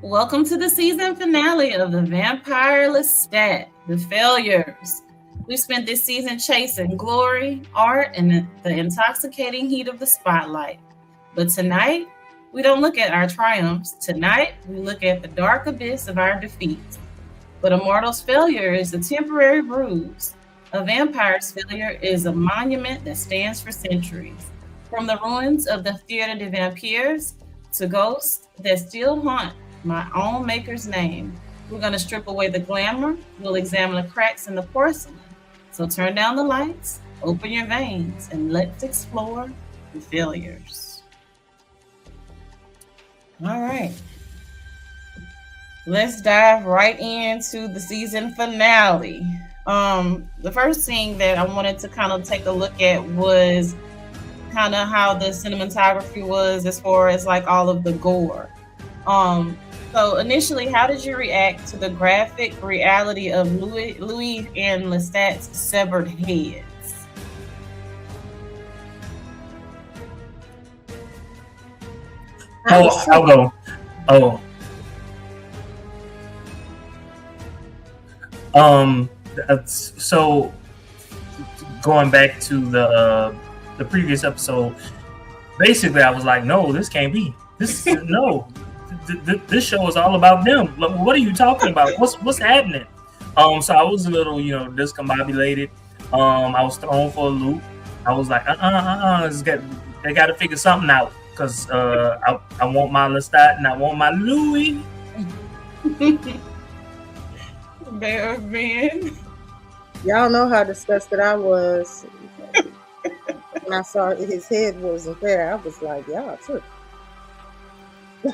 Welcome to the season finale of the Vampire Lestat, The Failures. We spent this season chasing glory, art, and the intoxicating heat of the spotlight. But tonight, we don't look at our triumphs. Tonight, we look at the dark abyss of our defeats. But a mortal's failure is a temporary bruise. A vampire's failure is a monument that stands for centuries. From the ruins of the Theatre de Vampires to ghosts that still haunt my own maker's name. We're going to strip away the glamour. We'll examine the cracks in the porcelain. So turn down the lights, open your veins, and let's explore the failures. All right. Let's dive right into the season finale. The first thing that I wanted to kind of take a look at was kind of how the cinematography was as far as like all of the gore. So initially, how did you react to the graphic reality of Louis and Lestat's severed heads? I'll go. So going back to the previous episode, basically I was like, no, this can't be. No. This show is all about them. What are you talking about? What's happening? So I was a little, discombobulated. I was thrown for a loop. I was like, they got to figure something out because I want my Lestat and I want my Louis. Bear of men. Y'all know how disgusted I was when I saw his head wasn't there. I was like, y'all tripping.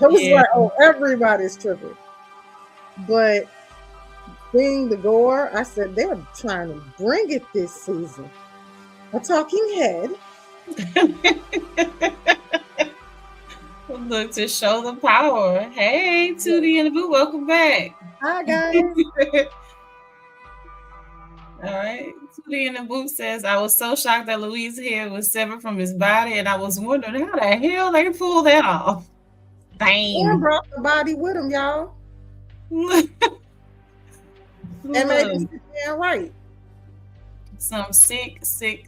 I was like, oh, everybody's tripping. But seeing the gore, I said, they're trying to bring it this season. A talking head. Look, to show the power. Hey, Tootie and the Boo, welcome back. Hi, guys. All right. Tootie and the Boo says, I was so shocked that Louis' head was severed from his body, and I was wondering how the hell they pulled that off. Dang. And brought the body with him, y'all. And made it stand right. Some sick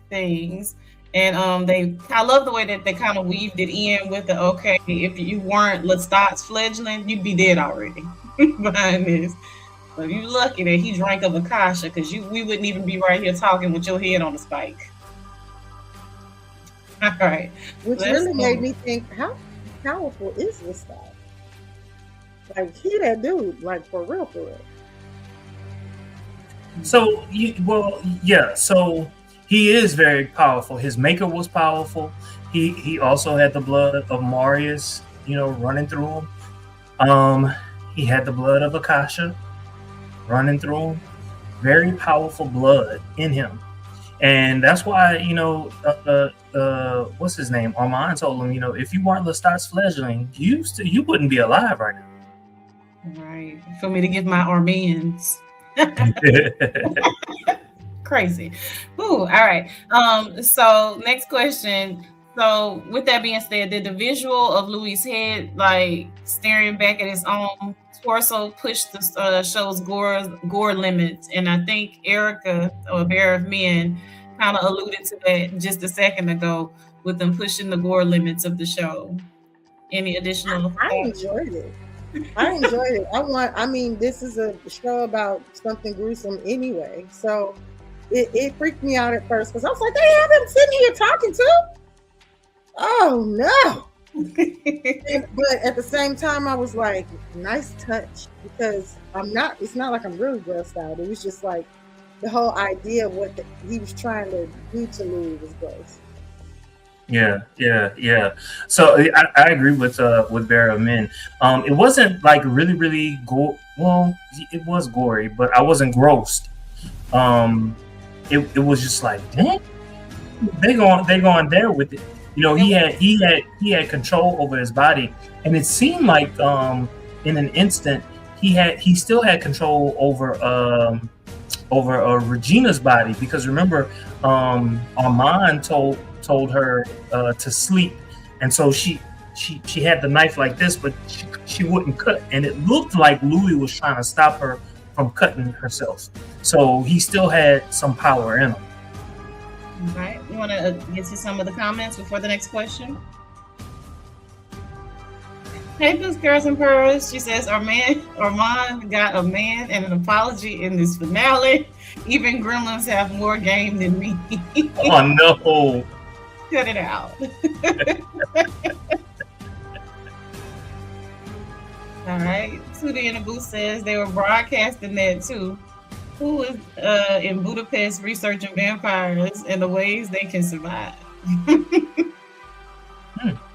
things. And I love the way that they kind of weaved it in with the, okay, if you weren't Lestat's fledgling, you'd be dead already behind this. But you're lucky that he drank of Akasha, because we wouldn't even be right here talking with your head on a spike. All right. Which really made me think, how powerful is Lestat? Like, he that dude, like, for real. So, so he is very powerful. His maker was powerful. He also had the blood of Marius, running through him. He had the blood of Akasha running through him. Very powerful blood in him. And that's why, what's his name? Armand told him, if you weren't Lestat's fledgling, you wouldn't be alive right now. Right. For me to give my Armands. Crazy. Ooh, all right. So next question. So with that being said, did the visual of Louis' head, like staring back at his own torso, push the show's gore limits? And I think Erica, or Bear of Men, kind of alluded to that just a second ago with them pushing the gore limits of the show. Any additional? I enjoyed it. This is a show about something gruesome anyway. So it freaked me out at first because I was like, they have him sitting here talking too? Oh no. But at the same time, I was like, nice touch, because it's not like I'm really grossed out. It was just like the whole idea of what he was trying to do to Louis was gross. Yeah. So I agree with Bear of Men. It wasn't like really gore. Well, it was gory, but I wasn't grossed. It was just like, dang, they going there with it. He had control over his body, and it seemed like in an instant he still had control over Regina's body, because remember, Armand told her to sleep, and so she she had the knife like this, but she wouldn't cut, and it looked like Louis was trying to stop her from cutting herself. So he still had some power in him. All right, you want to get to some of the comments before the next question? Hey, Books, Girls, and Pearls. She says, Armand got a man and an apology in this finale. Even gremlins have more game than me. Oh, no. Cut it out. All right. Tootie in the booth says they were broadcasting that too. Who is in Budapest researching vampires and the ways they can survive?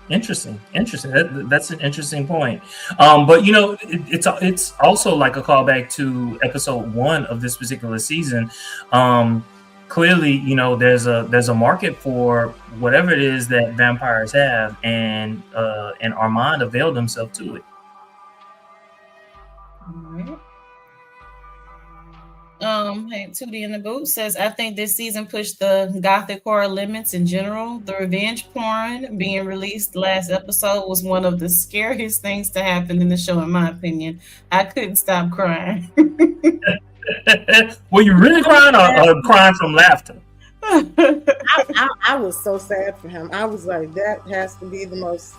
Interesting. That's an interesting point. But you know, it's also like a callback to episode 1 of this particular season. Clearly, you know, there's a market for whatever it is that vampires have, and Armand availed himself to it. All right. Hey, Tootie in the boot says, I think this season pushed the gothic horror limits in general. The revenge porn being released last episode was one of the scariest things to happen in the show, in my opinion. I couldn't stop crying. Were you really crying or crying from laughter? I was so sad for him. I was like, that has to be the most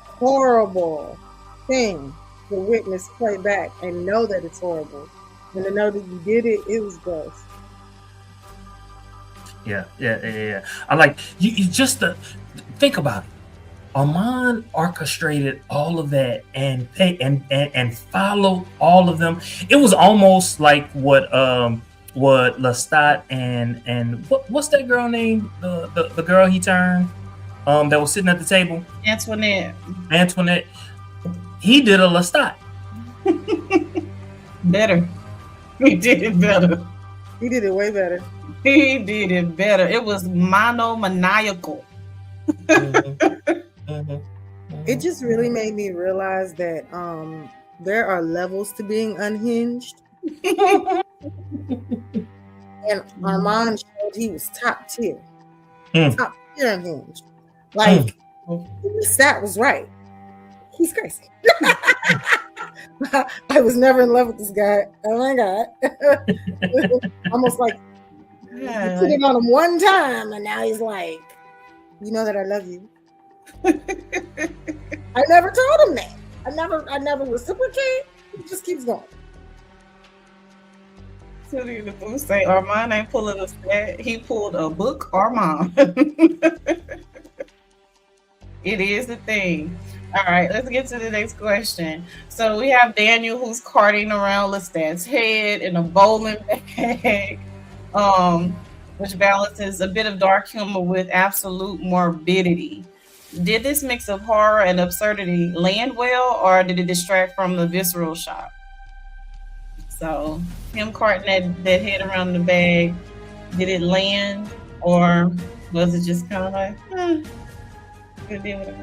horrible thing to witness play back and know that it's horrible. And to know that you did it, it was gross. Yeah. I like you just think about it. Armand orchestrated all of that and followed all of them. It was almost like what Lestat and what's that girl name? The girl he turned that was sitting at the table? Antoinette. He did a Lestat. Better. He did it better. He did it way better. He did it better. It was monomaniacal. It just really made me realize that there are levels to being unhinged. And Armand showed he was top tier. Top tier unhinged. Like, Lestat was right. He's crazy. I was never in love with this guy. Oh my God. Almost like you put it on him one time and now he's like, you know that I love you. I never told him that. I never reciprocate. He just keeps going. Tootie the boo say Armand ain't pulling a stat. He pulled a book Armand. It is the thing. All right, let's get to the next question. So we have Daniel who's carting around Lestat's head in a bowling bag, which balances a bit of dark humor with absolute morbidity. Did this mix of horror and absurdity land well, or did it distract from the visceral shock? So him carting that head around the bag, did it land, or was it just kind of like, good deal with it?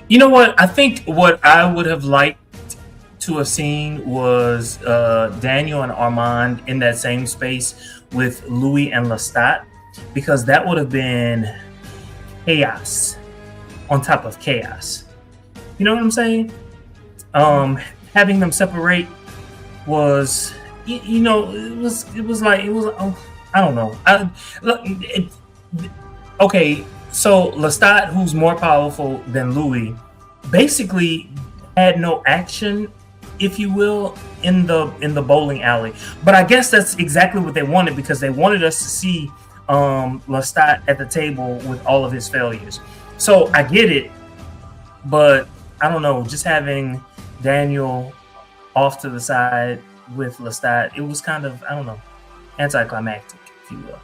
You know what? I think what I would have liked to have seen was Daniel and Armand in that same space with Louis and Lestat, because that would have been chaos on top of chaos. You know what I'm saying? Having them separate was, you know, it was like, I don't know. Okay. So Lestat, who's more powerful than Louis, basically had no action, if you will, in the bowling alley. But I guess that's exactly what they wanted, because they wanted us to see Lestat at the table with all of his failures. So I get it, but I don't know. Just having Daniel off to the side with Lestat, it was kind of, I don't know, anticlimactic, if you will.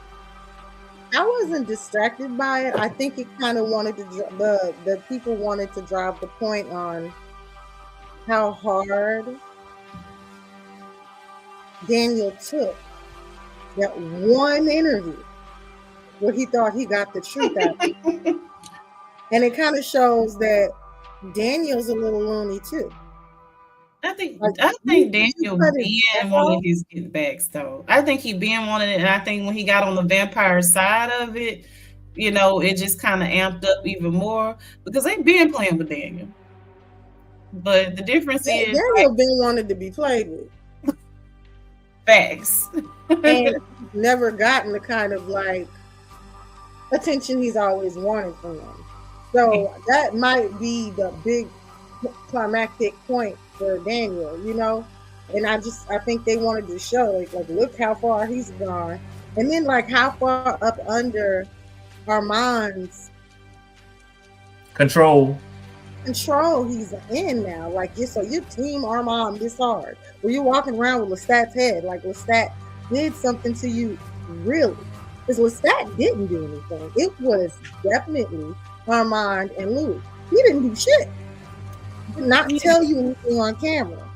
I wasn't distracted by it. I think it kind of wanted to, the people wanted to drive the point on how hard Daniel took that one interview where he thought he got the truth out. And it kind of shows that Daniel's a little loony too. I think Daniel being wanted his get backs though. I think he being wanted it, and I think when he got on the vampire side of it, it just kind of amped up even more because they've been playing with Daniel. But the difference is Daniel been wanted to be played with. Facts. And never gotten the kind of like attention he's always wanted from them. So that might be the big climactic point for Daniel, And I think they wanted to show like look how far he's gone. And then like how far up under Armand's control he's in now. Like so your team Armand this hard. Where you're walking around with Lestat's head, like Lestat did something to you really. Because Lestat didn't do anything. It was definitely Armand and Louis. He didn't do shit. He did not tell you anything on camera.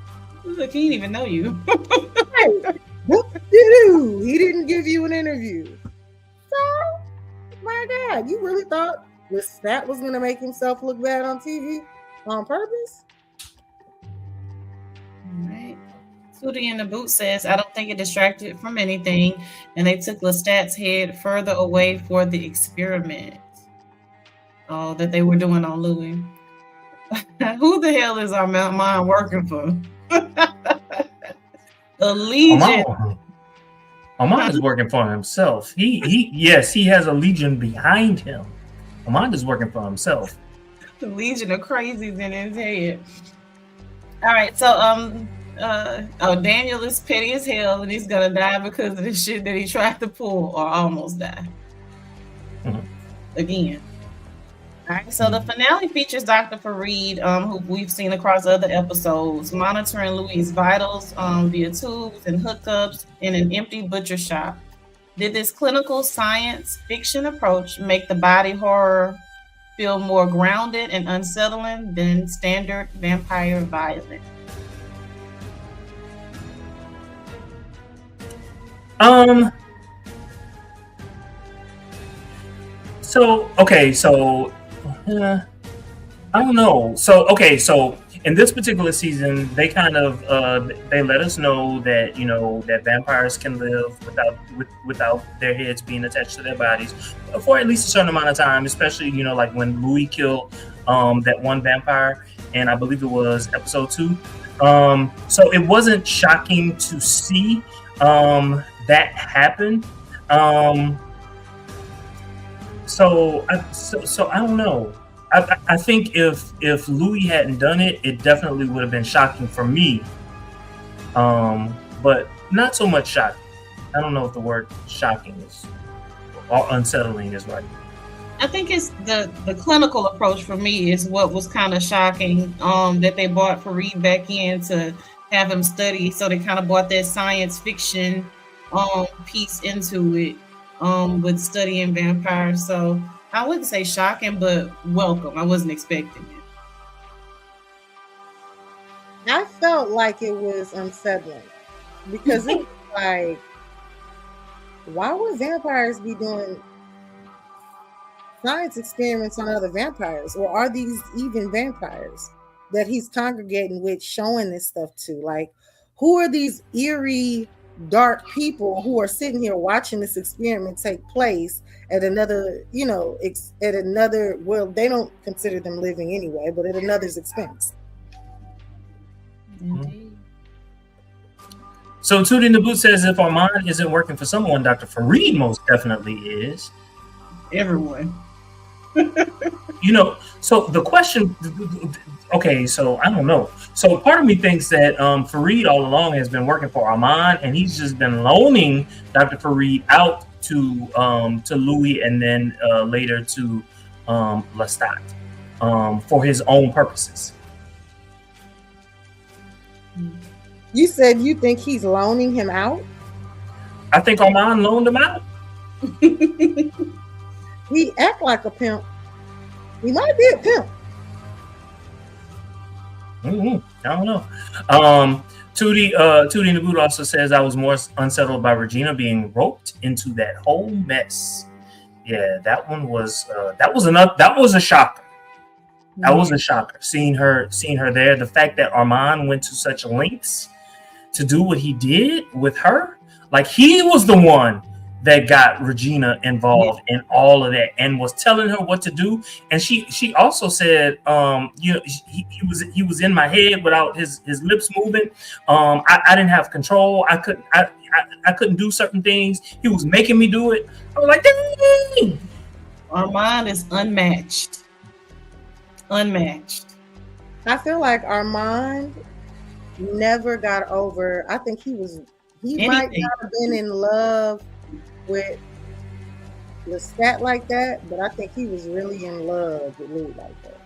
Look, he didn't even know you. Right. Whoop-de-doo. He didn't give you an interview. So, my God, you really thought Lestat was going to make himself look bad on TV on purpose? All right. Tootie in the boot says, I don't think it distracted from anything, and they took Lestat's head further away for the experiment that they were doing on Louis. Who the hell is Armand working for? The Legion. Armand is working for himself. Yes, he has a legion behind him. Armand is working for himself. The Legion of Crazies in his head. All right, so Daniel is petty as hell, and he's gonna die because of the shit that he tried to pull or almost die. Again. All right, so the finale features Dr. Farid, who we've seen across other episodes, monitoring Louis' vitals via tubes and hookups in an empty butcher shop. Did this clinical science fiction approach make the body horror feel more grounded and unsettling than standard vampire violence? I don't know. So in this particular season, they kind of they let us know that that vampires can live without their heads being attached to their bodies for at least a certain amount of time. Especially like when Louis killed that one vampire, and I believe it was episode 2. So it wasn't shocking to see that happen. So I don't know. I think if Louis hadn't done it, it definitely would have been shocking for me. But not so much shocking. I don't know if the word shocking is or unsettling is right. I think it's the clinical approach for me is what was kind of shocking. That they brought Farid back in to have him study, so they kind of brought that science fiction piece into it with studying vampires. So I wouldn't say shocking, but welcome. I wasn't expecting it. I felt like it was unsettling because it was like, why would vampires be doing science experiments on other vampires? Or are these even vampires that he's congregating with, showing this stuff to? Like, who are these eerie, dark people who are sitting here watching this experiment take place at another, well, they don't consider them living anyway, but at another's expense. Indeed. So Tootie in the Boot says, if Armand isn't working for someone, Dr. Farid most definitely is. Everyone. So the question, okay, so I don't know. So part of me thinks that Farid all along has been working for Armand, and he's just been loaning Dr. Farid out to Louis, and then later to Lestat for his own purposes. You said you think he's loaning him out? I think Armand loaned him out. He act like a pimp. He might be a pimp. I don't know. Tootie in the Boot also says, I was more unsettled by Regina being roped into that whole mess. Yeah, that one was that was a shocker. That was a shocker. Seeing her there, the fact that Armand went to such lengths to do what he did with her, like he was the one that got Regina involved in all of that and was telling her what to do. And she also said, he was in my head without his lips moving. I didn't have control. I couldn't do certain things. He was making me do it. I was like, dang. Armand is unmatched. I feel like Armand never got over. I think he might not have been in love with Lestat like that, but I think he was really in love with Louis like that.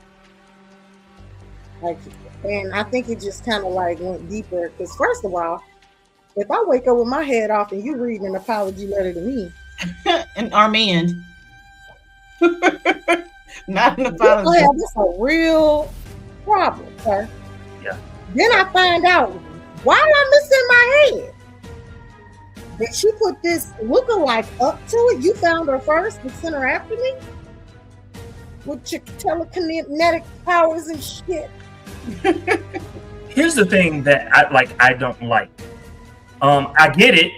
And I think it just kind of like went deeper. Because first of all, if I wake up with my head off and you read an apology letter to me, and Armand, not an apology. That's a real problem, sir. Yeah. Then I find out while I'm listening in my head that she put this lookalike up to it. You found her first, but sent her after me with your telekinetic powers and shit. Here's the thing that I don't like. I get it.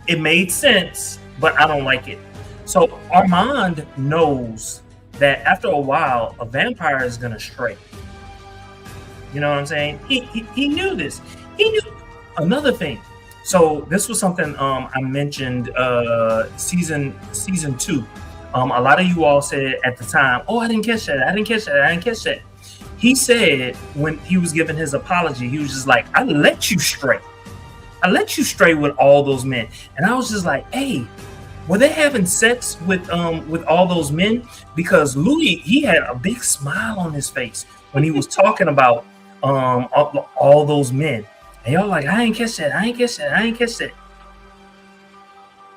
It made sense, but I don't like it. So Armand knows that after a while, a vampire is going to stray. You know what I'm saying? He knew this. He knew another thing. So this was something I mentioned season 2. A lot of you all said at the time, "Oh, I didn't catch that." He said when he was giving his apology, he was just like, "I let you stray with all those men," and I was just like, "Hey, were they having sex with all those men?" Because Louis, he had a big smile on his face when he was talking about all those men. And y'all like, I ain't catch that.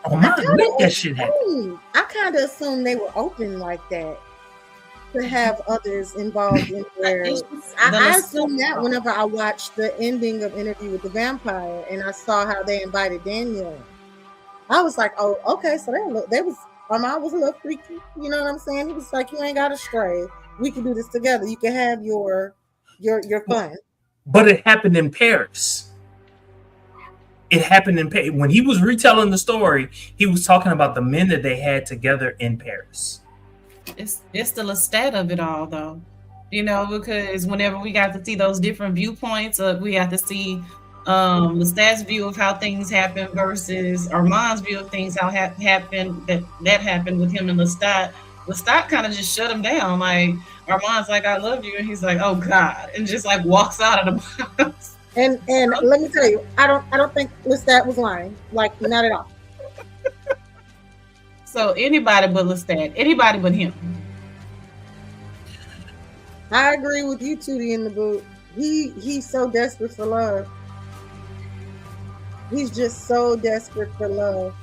Oh my, let that shit happen. I kind of assumed they were open like that to have others involved in their. I assumed that whenever I watched the ending of Interview with the Vampire and I saw how they invited Daniel, I was like, oh, okay, so Armand was a little freaky. You know what I'm saying? He was like, you ain't got to stray. We can do this together. You can have your fun. But it happened in Paris. When he was retelling the story, he was talking about the men that they had together in Paris. It's the Lestat of it all, though. Because whenever we got to see those different viewpoints, we got to see Lestat's view of how things happen versus Armand's view of things how happened that happened with him and Lestat. Lestat kind of just shut him down. Like Armand's like, "I love you," and he's like, "Oh God," and just like walks out of the house. And let me tell you, I don't think Lestat was lying. Like, not at all. So anybody but Lestat, anybody but him. I agree with you, Tootie in the boot. He's so desperate for love. He's just so desperate for love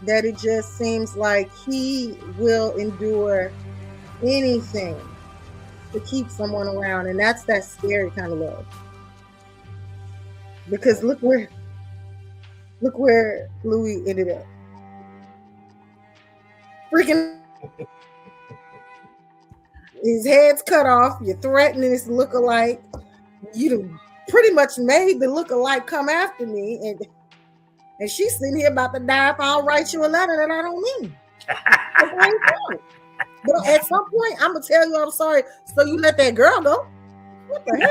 that it just seems like he will endure anything to keep someone around, and that's that scary kind of love. Because look where Louis ended up. Freaking his head's cut off. You're threatening this lookalike. You pretty much made the lookalike come after me, and she's sitting here about to die if I don't write you a letter that I don't mean. But at some point, I'm gonna tell you I'm sorry. So you let that girl go? What the hell?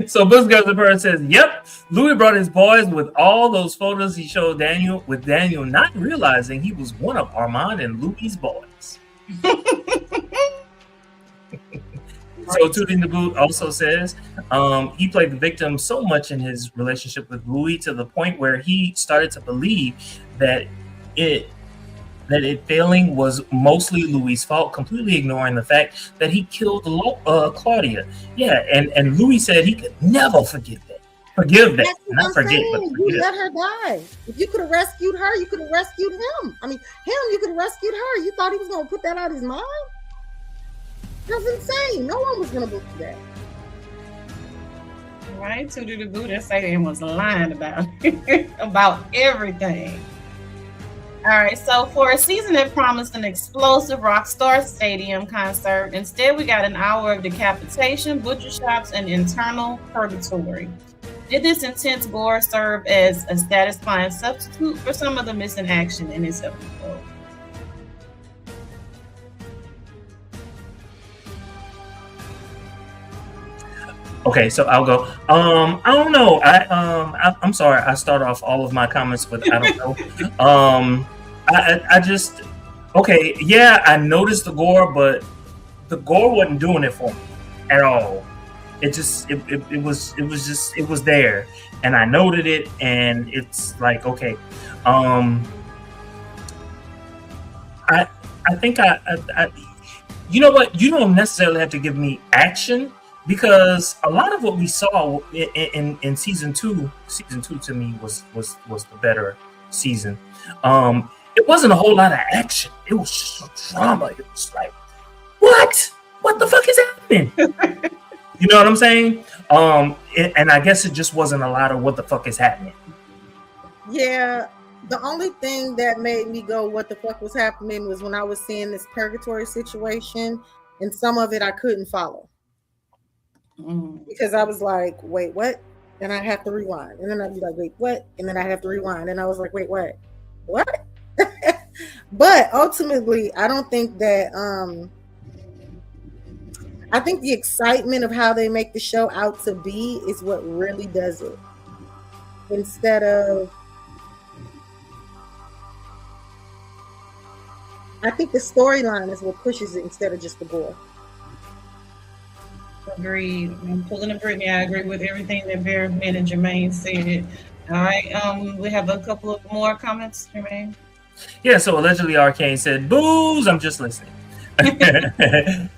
So Books Goes to Bird says, "Yep, Louis brought his boys with all those photos he showed Daniel, with Daniel not realizing he was one of Armand and Louis' boys." So Tootie in the Boot also says he played the victim so much in his relationship with Louis to the point where he started to believe that it failing was mostly Louis' fault, completely ignoring the fact that he killed Claudia. Yeah, and Louis said he could never forgive that. Not forget, but forgive. You let her die. If you could have rescued her, you could have rescued him. You could have rescued her. You thought he was going to put that out of his mind? That's insane. No one was going to believe that. Right? Tootie the Boot and Satan was lying about it, about everything. All right, so for a season that promised an explosive Rockstar Stadium concert, instead we got an hour of decapitation, butcher shops, and internal purgatory. Did this intense gore serve as a satisfying substitute for some of the missing action in this episode? Okay, so I'll go. I don't know. I'm sorry. I start off all of my comments with I don't know. I just okay. Yeah, I noticed the gore, but the gore wasn't doing it for me at all. It just it was there, and I noted it, and it's like okay. I think I you know what? You don't necessarily have to give me action. Because a lot of what we saw in season two to me was the better season. It wasn't a whole lot of action. It was just drama. It was like, what the fuck is happening? You know what I'm saying? And I guess it just wasn't a lot of what the fuck is happening. Yeah, the only thing that made me go, what the fuck was happening, was when I was seeing this purgatory situation, and some of it I couldn't follow. Because I was like, wait, what? And I have to rewind. And then I'd be like, wait, what? And then I have to rewind. And I was like, wait, what? But ultimately, I don't think that I think the excitement of how they make the show out to be is what really does it. Instead of, I think the storyline is what pushes it instead of just the gore. Agreed. I'm pulling a Brittany. I agree with everything that Bearman and Jermaine said. All right. We have a couple of more comments, Jermaine. Yeah, so allegedly Arcane said, booze, I'm just listening.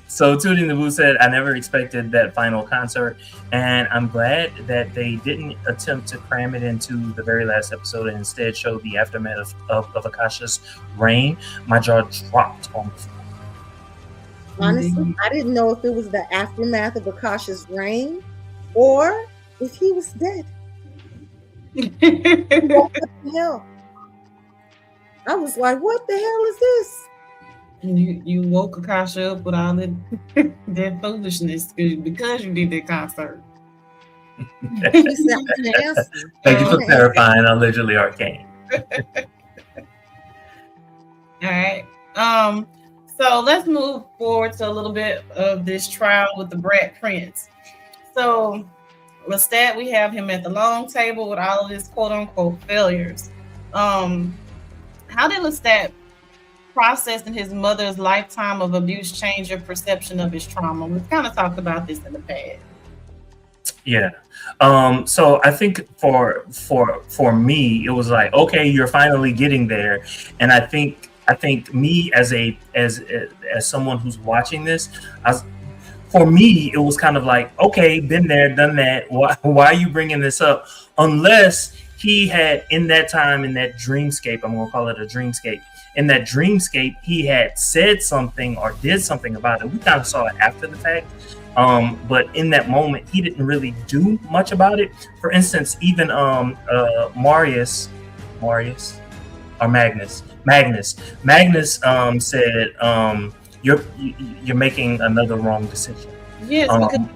So Tootie the Boo said, I never expected that final concert, and I'm glad that they didn't attempt to cram it into the very last episode and instead showed the aftermath of Akasha's reign. My jaw dropped on the floor. Honestly, I didn't know if it was the aftermath of Akasha's reign or if he was dead. What the hell? I was like, what the hell is this? You woke Akasha up with all that foolishness because you did that concert. Thank you for clarifying, allegedly Arcane. All right. So let's move forward to a little bit of this trial with the Brat Prince. So Lestat, we have him at the long table with all of his quote unquote failures. How did Lestat process in his mother's lifetime of abuse change your perception of his trauma? We've kind of talked about this in the past. Yeah. So I think for me, it was like, okay, you're finally getting there. And I think me as someone who's watching this, for me, it was kind of like, okay, been there, done that. Why are you bringing this up? Unless he had in that time, in that dreamscape, I'm going to call it a dreamscape. In that dreamscape, he had said something or did something about it. We kind of saw it after the fact. But in that moment, he didn't really do much about it. For instance, even Magnus said, you're making another wrong decision. Yes, because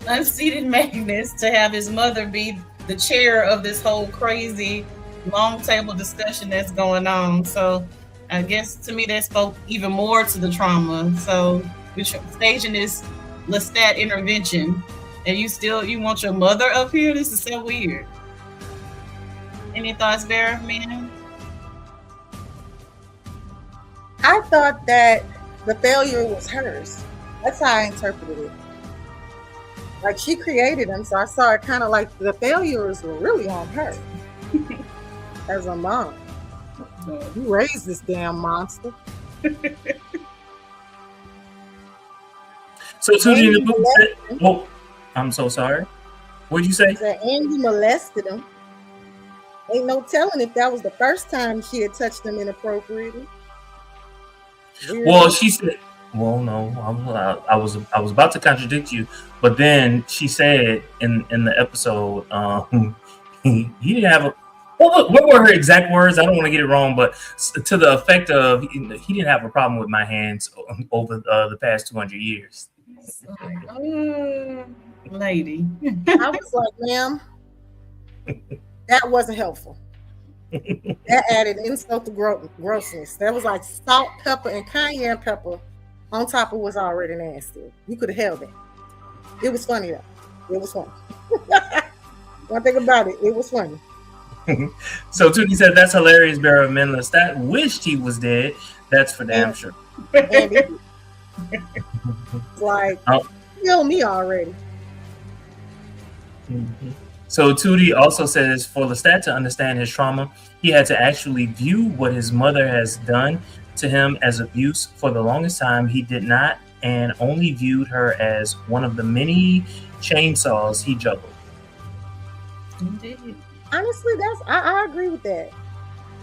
unseated Magnus to have his mother be the chair of this whole crazy long table discussion that's going on. So I guess to me that spoke even more to the trauma. So we're staging this Lestat intervention, and you want your mother up here? This is so weird. Any thoughts, Bear, man? I thought that the failure was hers. That's how I interpreted it. Like, she created him, so I saw it kind of like the failures were really on her as a mom. You raised this damn monster. So Tootie the Boo said, oh, I'm so sorry. What'd you say? And you molested him. Ain't no telling if that was the first time she had touched him inappropriately. Well, she said, well, no, I was about to contradict you, but then she said in the episode, he didn't have a. What were her exact words? I don't want to get it wrong, but to the effect of he didn't have a problem with my hands over the past 200 years. lady. I was like, ma'am, that wasn't helpful. That added insult to grossness. That was like salt, pepper, and cayenne pepper on top of what's already nasty. You could have held it. It was funny though. It was funny. One thing about it, it was funny. So Tootie said, "That's hilarious. Baron Lestat wished he was dead. That's for damn sure." And like, kill me already. Mm-hmm. So Tootie also says, for Lestat to understand his trauma, he had to actually view what his mother has done to him as abuse. For the longest time, he did not, and only viewed her as one of the many chainsaws he juggled. Indeed. Honestly, I agree with that.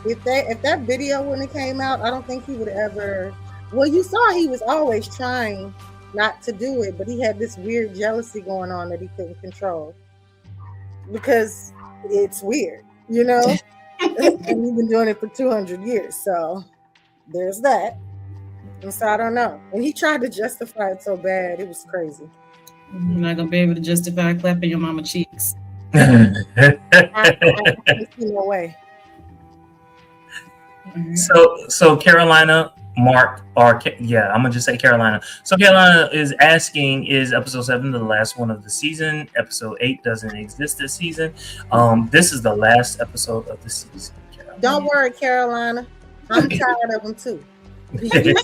If that video wouldn't have came out, I don't think he would ever. Well, you saw he was always trying not to do it, but he had this weird jealousy going on that he couldn't control because it's weird, you know. And he's been doing it for 200 years, so there's that. And so I don't know. And he tried to justify it so bad, it was crazy. You're not gonna be able to justify clapping your mama cheeks. I see no way. So Carolina Mark, I'm gonna just say Carolina. So Carolina is asking, is episode 7 the last one of the season? Episode 8 doesn't exist this season. This is the last episode of the season, Carolina. Don't worry, Carolina. I'm tired of them too. You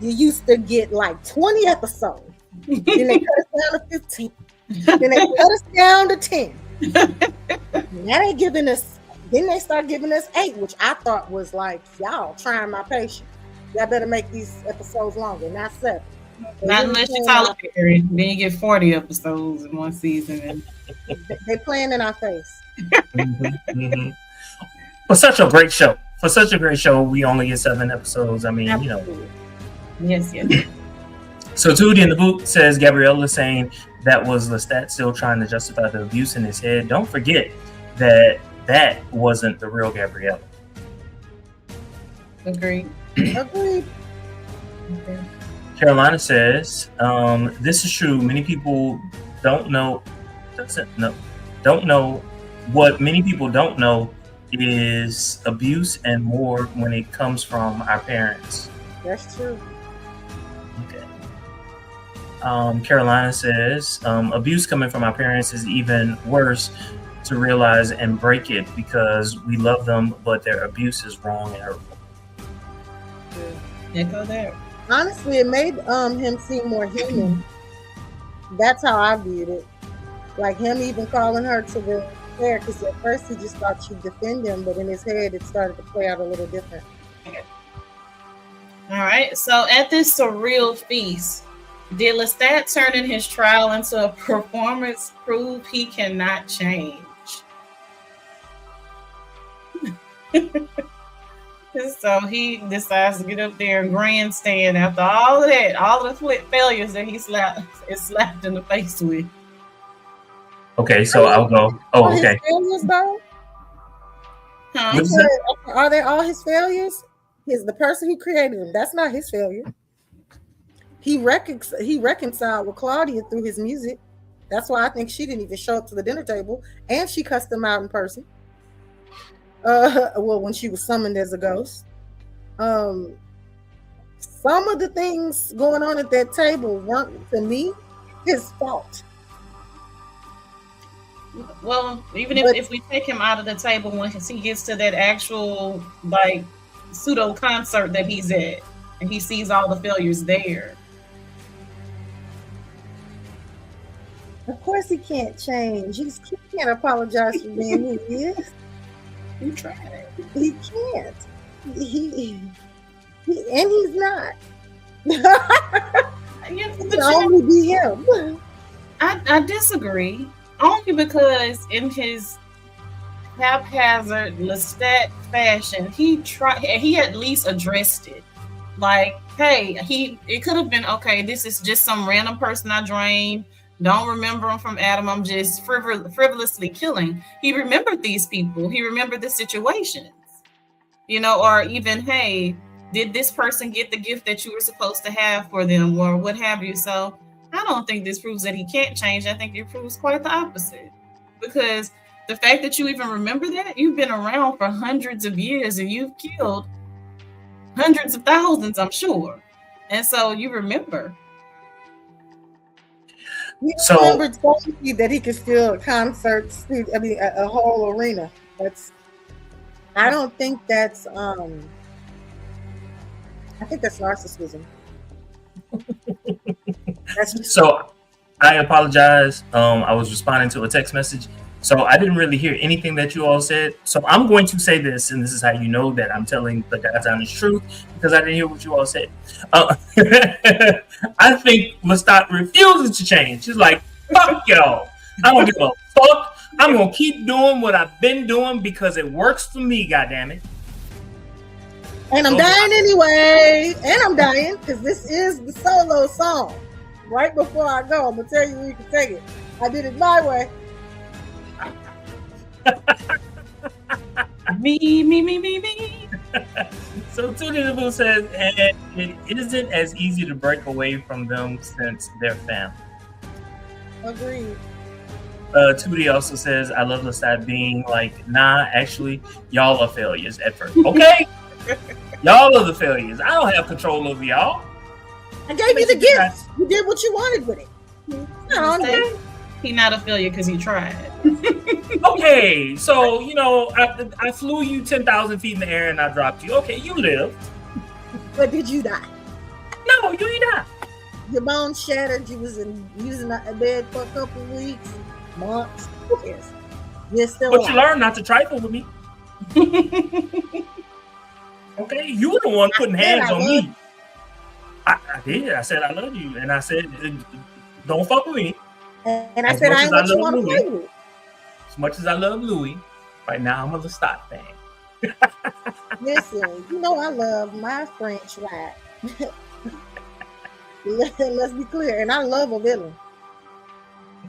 used to get like 20 episodes. Then they cut us down to 15. Then they cut us down to 10. Now they giving us. Then they start giving us 8, which I thought was like, y'all trying my patience. Y'all better make these episodes longer, not 7. Not unless you're Tyler Perry. Then you get 40 episodes in one season. And they playing in our face. Mm-hmm. For such a great show, we only get 7 episodes. I mean, Absolutely. Yes. So Tootie in the boot says, Gabrielle is saying that was Lestat still trying to justify the abuse in his head. Don't forget that wasn't the real Gabrielle. Agreed. Agreed. Okay. Carolina says, this is true. Many people don't know. What many people don't know is abuse and more when it comes from our parents. That's true. Okay. Carolina says, abuse coming from our parents is even worse to realize and break it because we love them, but their abuse is wrong and hurtful. Echo there. Honestly, it made him seem more human. That's how I viewed it. Like him even calling her to the fair, because at first he just thought she'd defend him, but in his head it started to play out a little different. All right. So at this surreal feast, did Lestat turning his trial into a performance prove he cannot change? So he decides to get up there and grandstand after all of that, all of the failures that is slapped in the face with. Okay, so I'll go. Oh, okay. His failures, though? Huh? Are they all his failures? The person who created him, that's not his failure. He reconciled with Claudia through his music. That's why I think she didn't even show up to the dinner table, and she cussed him out in person. When she was summoned as a ghost. Some of the things going on at that table weren't, to me, his fault. Well, even if we take him out of the table when he gets to that actual like pseudo concert that he's at, and he sees all the failures there. Of course, he can't change. He can't apologize for being who he is. He tried. He can't. He and he's not. Yeah, He can only be him. I disagree. Only because in his haphazard Lestat fashion, he at least addressed it. Like, hey, it could have been, okay, this is just some random person I drained. Don't remember him from Adam. I'm just frivolously killing. He remembered these people. He remembered the situations, or even, hey, did this person get the gift that you were supposed to have for them or what have you? So I I don't think this proves that he can't change. I think it proves quite the opposite. Because the fact that you even remember that, you've been around for hundreds of years and you've killed hundreds of thousands, I'm sure. And so you remember. He remembered that he could steal a concert, a whole arena. I don't think that's, I think that's narcissism. So I apologize. I was responding to a text message, so I didn't really hear anything that you all said. So I'm going to say this, and this is how you know that I'm telling the God's honest truth, because I didn't hear what you all said. I think Lestat refuses to change. She's like, fuck y'all. I don't give a fuck. I'm going to keep doing what I've been doing because it works for me, goddammit. And I'm dying anyway. And I'm dying because this is the solo song. Right before I go, I'm going to tell you where you can take it. I did it my way. Me. So Tootie the Boo says, and it isn't as easy to break away from them since they're family. Agreed. Tootie also says, I love Lestat being like, nah, actually, y'all are failures at first. Okay? Y'all are the failures. I don't have control over y'all. I gave you the gift. You did what you wanted with it. He's not a failure because he tried. Okay, so, I flew you 10,000 feet in the air and I dropped you. Okay, you lived. But did you die? No, you ain't die. Your bones shattered. You was using a bed for a couple of weeks, months. Who cares? You're still alive. You learned not to trifle with me. Okay, you were the one putting hands on me. I did. I said I love you, and I said don't fuck with me. And I said I ain't what you want to play with. As much as I love Louis, right now I'm a Lestat fan. Listen, I love my French rap. Let's be clear, and I love a villain.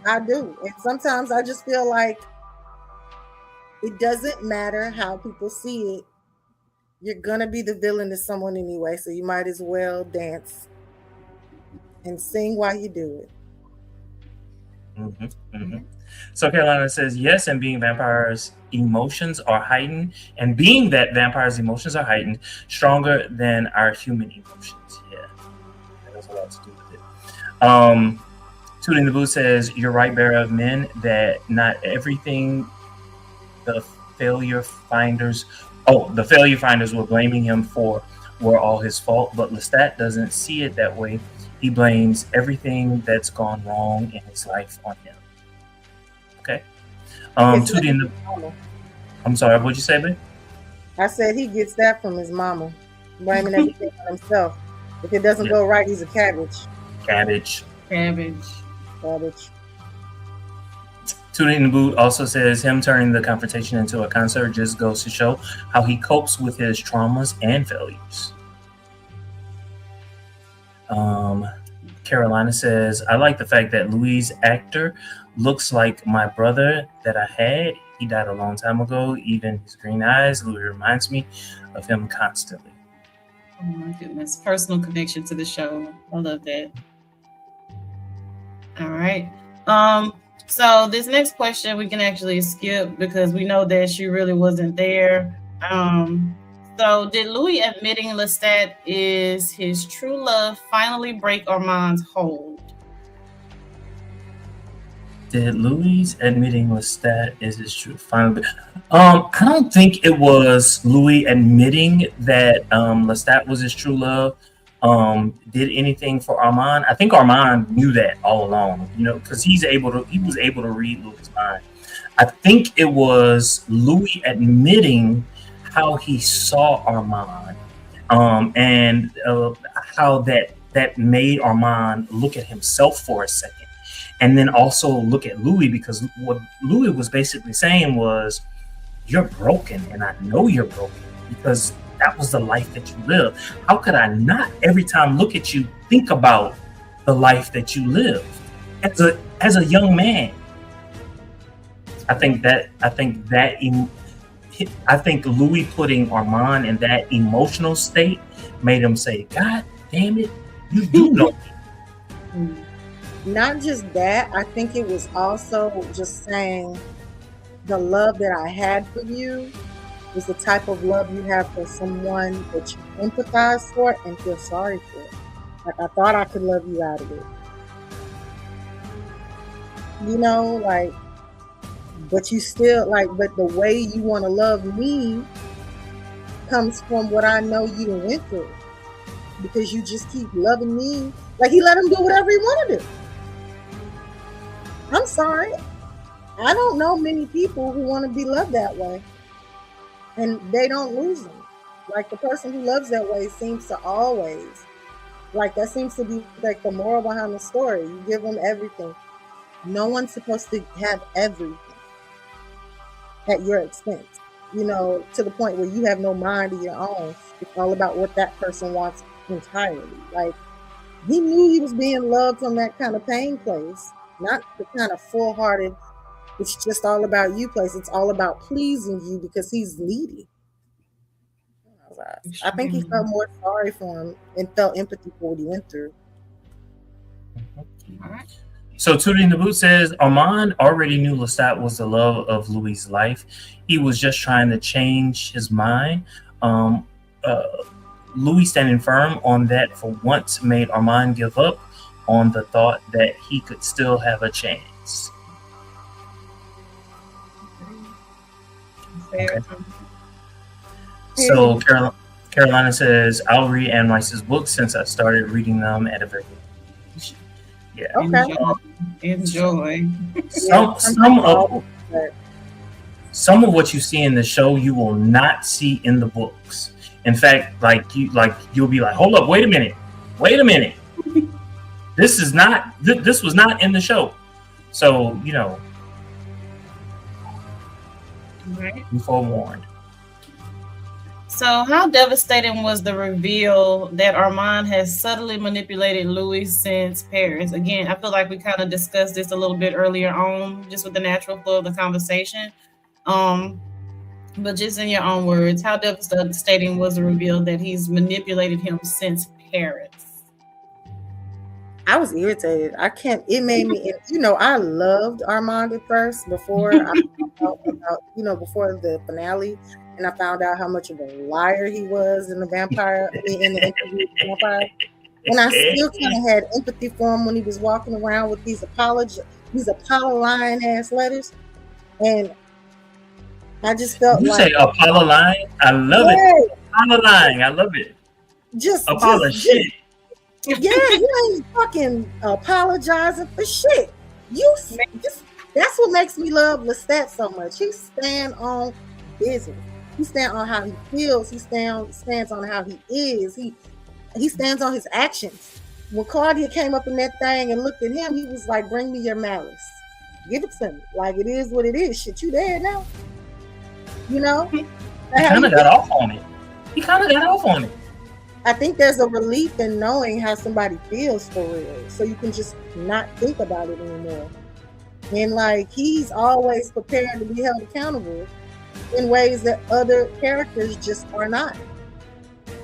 I do, and sometimes I just feel like it doesn't matter how people see it. You're gonna be the villain to someone anyway, so you might as well dance and sing while you do it. Mm-hmm, mm-hmm. So Carolina says, yes, and being vampires' emotions are heightened, and being that vampires' emotions are heightened, stronger than our human emotions. Yeah, that has a lot to do with it. Tooting the Boo says, you're right, bearer of men, that not everything the failure finders were blaming him for were all his fault, but Lestat doesn't see it that way. He blames everything that's gone wrong in his life on him. Okay. I'm sorry, what'd you say, babe? I said he gets that from his mama, blaming everything on himself. If it doesn't go right, he's a cabbage. Tooting the Boot also says him turning the confrontation into a concert just goes to show how he copes with his traumas and failures. Carolina says, I like the fact that Louis' actor looks like my brother that I had. He died a long time ago. Even his green eyes, Louis reminds me of him constantly. Oh my goodness. Personal connection to the show. I love that. All right. So this next question we can actually skip because we know that she really wasn't there. So did Louis admitting Lestat is his true love finally break Armand's hold? Did Louis admitting Lestat is his true finally? I don't think it was Louis admitting that Lestat was his true love. Did anything for Armand. I think Armand knew that all along, because he was able to read Louis' mind. I think it was Louis admitting how he saw Armand, and how that made Armand look at himself for a second, and then also look at Louis, because what Louis was basically saying was, you're broken, and I know you're broken because that was the life that you lived. How could I not every time look at you think about the life that you lived as a young man? I think Louis putting Armand in that emotional state made him say, God damn it, you do know me. not just that, I think it was also just saying the love that I had for you is the type of love you have for someone that you empathize for and feel sorry for. Like, I thought I could love you out of it. You know, like, but you still, like, but the way you want to love me comes from what I know you went through. Because you just keep loving me. Like, he let him do whatever he wanted to do. I'm sorry. I don't know many people who want to be loved that way. And they don't lose them. Like, the person who loves that way seems to always, like, that seems to be like the moral behind the story. You give them everything. No one's supposed to have everything at your expense, you know, to the point where you have no mind of your own. It's all about what that person wants entirely. Like, he knew he was being loved from that kind of pain place, not the kind of full-hearted, it's just all about you place. It's all about pleasing you because he's needy. I think he felt more sorry for him and felt empathy for what he went through. So Tootie in the Boot says Armand already knew Lestat was the love of Louis' life. He was just trying to change his mind. Louis standing firm on that for once made Armand give up on the thought that he could still have a chance. Okay. So Carolina says, I'll read Anne Rice's books since I started reading them at a very young age. Yeah. Okay. Enjoy. Some of what you see in the show you will not see in the books. In fact, you'll be like, hold up, wait a minute. This was not in the show. So, you know, right. Be forewarned. So how devastating was the reveal that Armand has subtly manipulated Louis since Paris? Again, I feel like we kind of discussed this a little bit earlier on, just with the natural flow of the conversation. But just in your own words, how devastating was the reveal that he's manipulated him since Paris? I was irritated. It made me, I loved Armand at first before I found out about, before the finale. And I found out how much of a liar he was in the interview with the vampire. And I still kind of had empathy for him when he was walking around with these Apollo-line ass letters. And I just felt you say Apollo-line? I love it. Apollo-line. I love it. Apollo shit. Yeah, you ain't fucking apologizing for shit. That's what makes me love Lestat so much. He stand on business. He stands on how he feels. He stands on how he is. He stands on his actions. When Claudia came up in that thing and looked at him, he was like, bring me your malice. Give it to me. Like, it is what it is. Shit, you there now? You know? He kind of got off on it. I think there's a relief in knowing how somebody feels for real. So you can just not think about it anymore. And like, he's always prepared to be held accountable in ways that other characters just are not.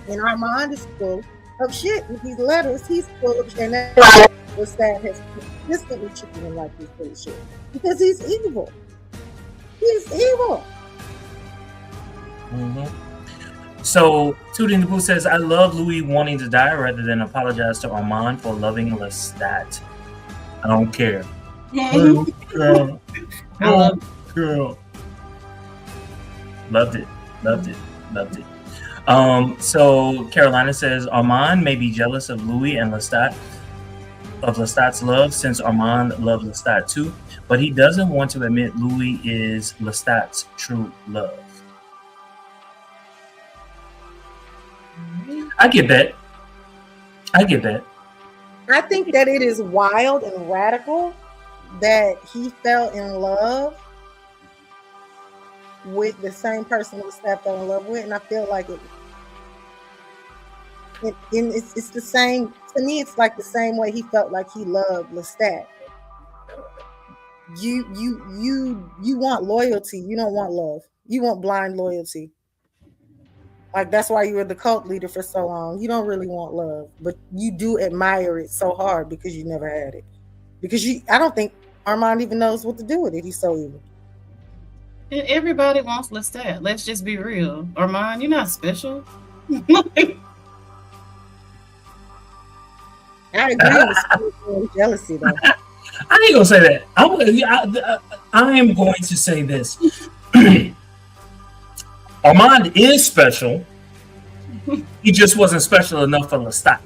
And Armand is full of shit with these letters. He's full of shit. And that's Lestat has consistently treated him like he's full of shit. Because he's evil. He's evil. Mm-hmm. So Tootie in the Booth says, I love Louis wanting to die rather than apologize to Armand for loving Lestat. I don't care. Girl. Loved it. So Carolina says Armand may be jealous of Louis and Lestat's love since Armand loved Lestat too, but he doesn't want to admit Louis is Lestat's true love. I get that. I think that it is wild and radical that he fell in love with the same person Lestat fell in love with, and I feel like it's the same. To me, it's like the same way he felt like he loved Lestat. You want loyalty. You don't want love. You want blind loyalty. Like, that's why you were the cult leader for so long. You don't really want love, but you do admire it so hard because you never had it. because I don't think Armand even knows what to do with it. He's so evil. Everybody wants Lestat. Let's just be real. Armand, you're not special. I agree with jealousy though. I ain't gonna say that. I am going to say this. Armand is special. He just wasn't special enough for Lestat.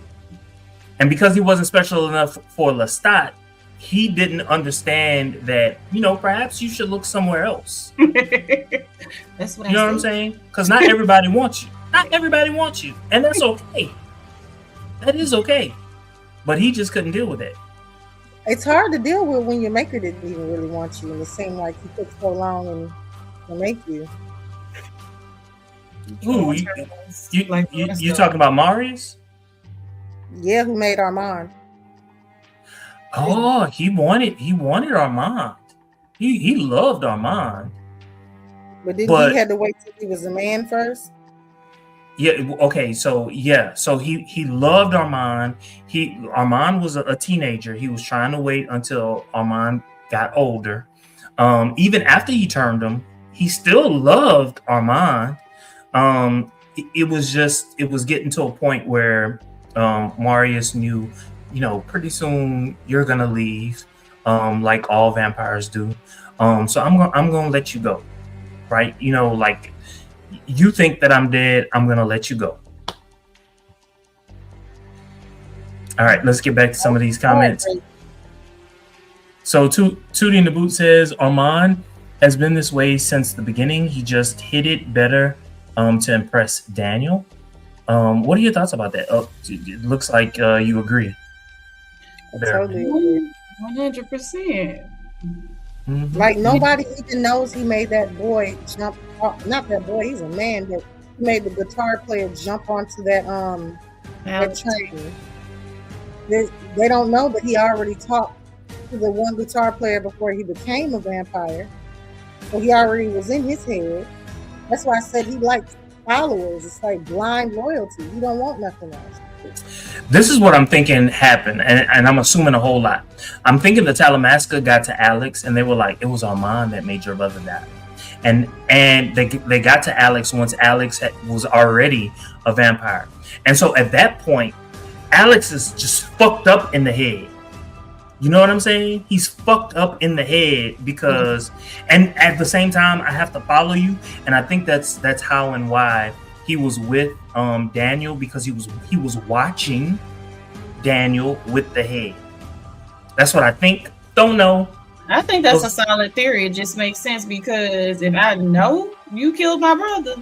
And because he wasn't special enough for Lestat, he didn't understand that, perhaps you should look somewhere else. That's what you know what I'm saying? Because not everybody wants you. Not everybody wants you. And that's okay. That is okay. But he just couldn't deal with it. It's hard to deal with when your maker didn't even really want you, and it seemed like he took so long to make you. Ooh, you talking about Marius? Yeah, who made Armand? Oh, he wanted Armand. He loved Armand. But he had to wait till he was a man first? Yeah, okay, so he loved Armand. Armand was a teenager. He was trying to wait until Armand got older. Even after he turned him, he still loved Armand. It was getting to a point where Marius knew, pretty soon you're gonna leave, like all vampires do. So I'm gonna let you go, right? Like you think that I'm dead, I'm gonna let you go. All right, let's get back to some of these comments. So Tootie in the Boot says Armand has been this way since the beginning. He just hit it better to impress Daniel. What are your thoughts about that? Oh, it looks like you agree. Totally agree. 100%. Mm-hmm. Like nobody even knows he made that boy jump. Not that boy, he's a man, but he made the guitar player jump onto that train. They don't know that he already talked to the one guitar player before he became a vampire. So he already was in his head. That's why I said he likes followers. It's like blind loyalty. You don't want nothing else. This is what I'm thinking happened, and I'm assuming a whole lot. I'm thinking the Talamasca got to Alex, and they were like, it was Armand that made your brother die. And they got to Alex once Alex was already a vampire. And so at that point, Alex is just fucked up in the head. You know what I'm saying? He's fucked up in the head because, and at the same time, I have to follow you. And I think that's how and why he was with Daniel, because he was watching Daniel with the head. That's what I think. Don't know. I think that's a solid theory. It just makes sense because if I know you killed my brother,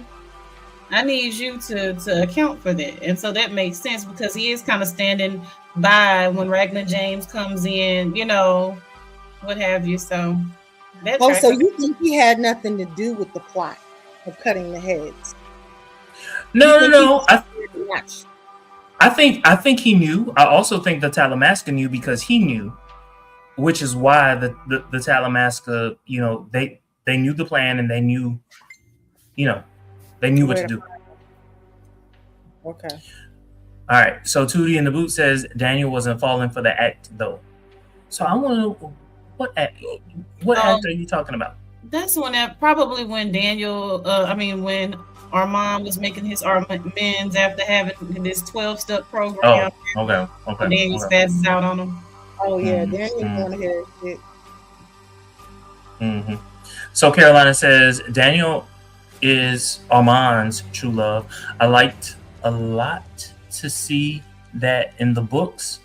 I need you to account for that. And so that makes sense because he is kind of standing by when Ragnar James comes in, what have you. So so you think he had nothing to do with the plot of cutting the heads? No. I think he knew. I also think the Talamasca knew because he knew, which is why the Talamasca, they knew the plan and they knew, they knew what to do. Okay. All right. So Tootie in the Boot says Daniel wasn't falling for the act though. So I want to know what act are you talking about? That's probably when Daniel, when Armand was making his amends after having this 12-step program. Oh, okay. Daniel spazzes out on him. Oh yeah, Daniel going ahead. Mm-hmm. So Carolina says Daniel is Armand's true love. I liked a lot to see that in the books,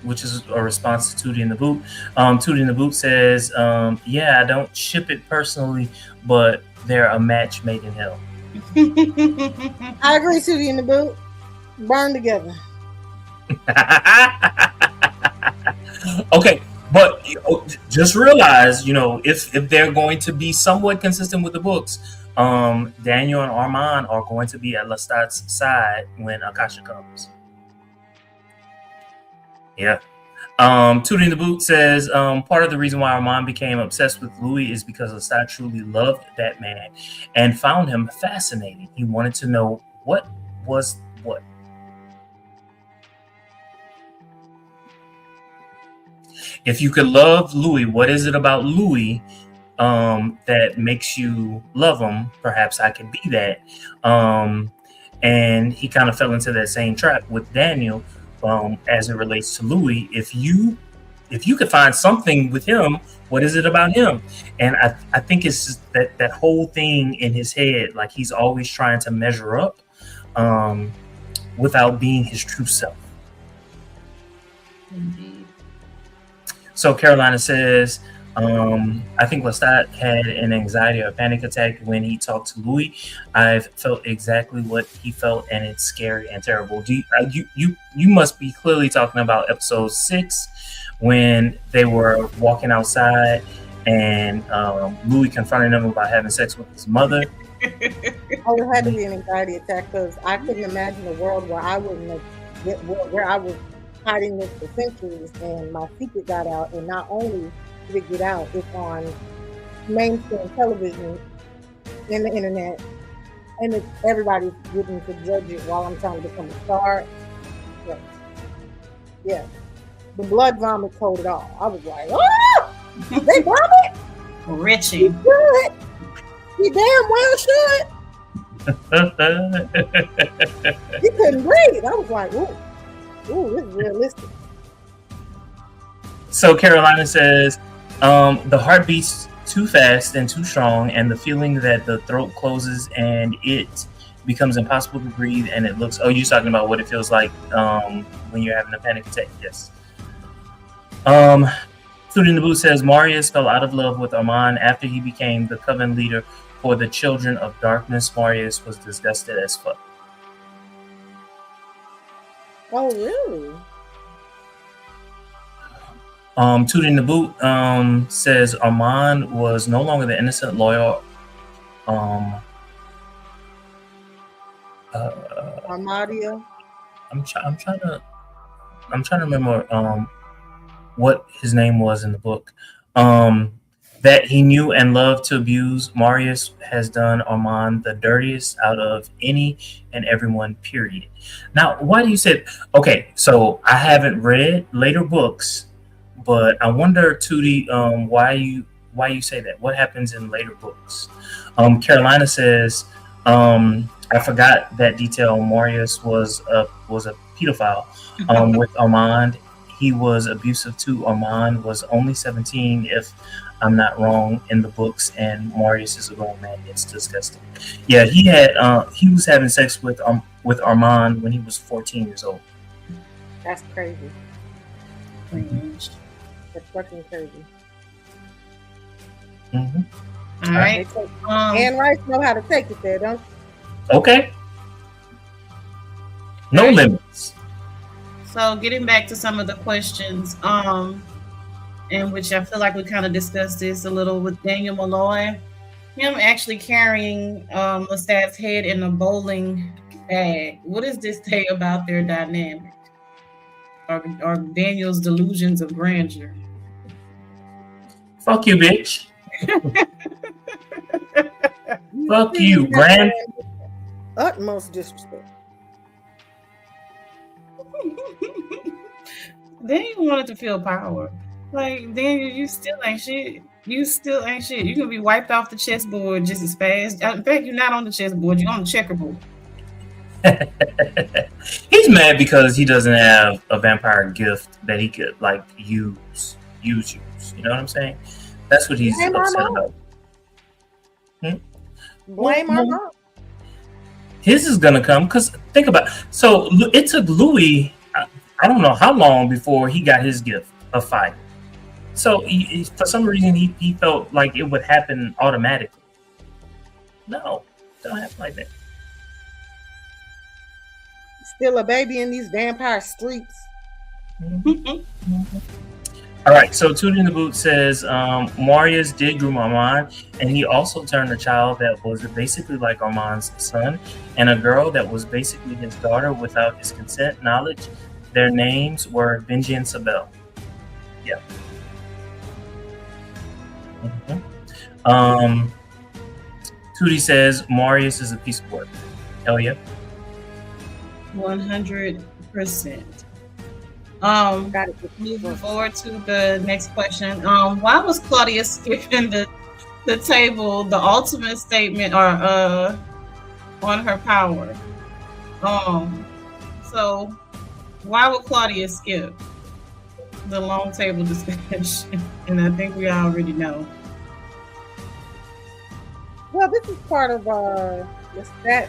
which is a response to Tootie in the Boot. Tootie in the Boot says, I don't ship it personally, but they're a match made in hell. I agree, Tootie in the Boot. Burn together. Okay, but just realize, if they're going to be somewhat consistent with the books, Daniel and Armand are going to be at Lestat's side when Akasha comes. Yeah. Tootie in the Boot says part of the reason why Armand became obsessed with Louis is because Lestat truly loved that man and found him fascinating. He wanted to know what was what. If you could love Louis, what is it about Louis that makes you love him? Perhaps I could be that. And he kind of fell into that same trap with Daniel as it relates to Louis. If you could find something with him, what is it about him? And I think it's just that whole thing in his head, like he's always trying to measure up without being his true self. Indeed. So Carolina says, I think Lestat had an anxiety or panic attack when he talked to Louis. I've felt exactly what he felt, and it's scary and terrible. You must be clearly talking about episode 6 when they were walking outside and Louis confronted him about having sex with his mother. Oh, it had to be an anxiety attack because I couldn't imagine a world where I where I was hiding this for centuries and my secret got out, and not only did it get out, it's on mainstream television and the internet, and everybody's getting to judge it while I'm trying to become a star. Yeah. The blood vomit told it all. I was like, oh, they vomit? Richie. You should. You damn well should. He couldn't breathe. I was like, ooh, this is realistic. So Carolina says, the heart beats too fast and too strong, and the feeling that the throat closes and it becomes impossible to breathe, and it looks... Oh, you're talking about what it feels like when you're having a panic attack. Yes. Food in the Boot says, Marius fell out of love with Armand after he became the coven leader for the Children of Darkness. Marius was disgusted as fuck. Oh, really? Toot in the Boot says Armand was no longer the innocent, loyal Armadio. I'm trying to remember what his name was in the book. That he knew and loved to abuse. Marius has done Armand the dirtiest out of any and everyone, period. Now, why do you say... Okay, so I haven't read later books, but I wonder, Tootie, why you say that? What happens in later books? Carolina says, I forgot that detail. Marius was a pedophile with Armand. He was abusive too. Armand was only 17, if I'm not wrong, in the books, and Marius is a grown man. It's disgusting. Yeah, he was having sex with Armand when he was 14 years old. That's crazy. Cringe. That's fucking crazy. Mm-hmm. All right. Anne Rice know how to take it there, don't you? Okay. No limits. So getting back to some of the questions, in which I feel like we kind of discussed this a little with Daniel Malloy, him actually carrying Lestat's head in a bowling bag. What does this say about their dynamic? Or Daniel's delusions of grandeur? Fuck you, bitch. Fuck you, grand. Utmost disrespect. Daniel wanted to feel power. Like, Daniel, you still ain't shit. You can be wiped off the chessboard just as fast. In fact, you're not on the chessboard. You're on the checkerboard. He's mad because he doesn't have a vampire gift that he could, like, use. You know what I'm saying? That's what he's upset about. Blame Armand. His is gonna come because think about it. So it took Louis, I don't know how long before he got his gift of fire. So for some reason he felt like it would happen automatically. No, it don't happen like that. Still a baby in these vampire streets. All right, so Tootie in the Boot says Marius did groom Armand, and he also turned a child that was basically like Armand's son and a girl that was basically his daughter without his consent, knowledge. Their names were Benji and Sabelle. Yeah. Mm-hmm. Tootie says Marius is a piece of work. Hell yeah. 100%. Got it. Moving forward to the next question. Why was Claudia skipping the table, the ultimate statement or on her power? So why would Claudia skip the long table discussion? And I think we already know. Well, this is part of Lestat's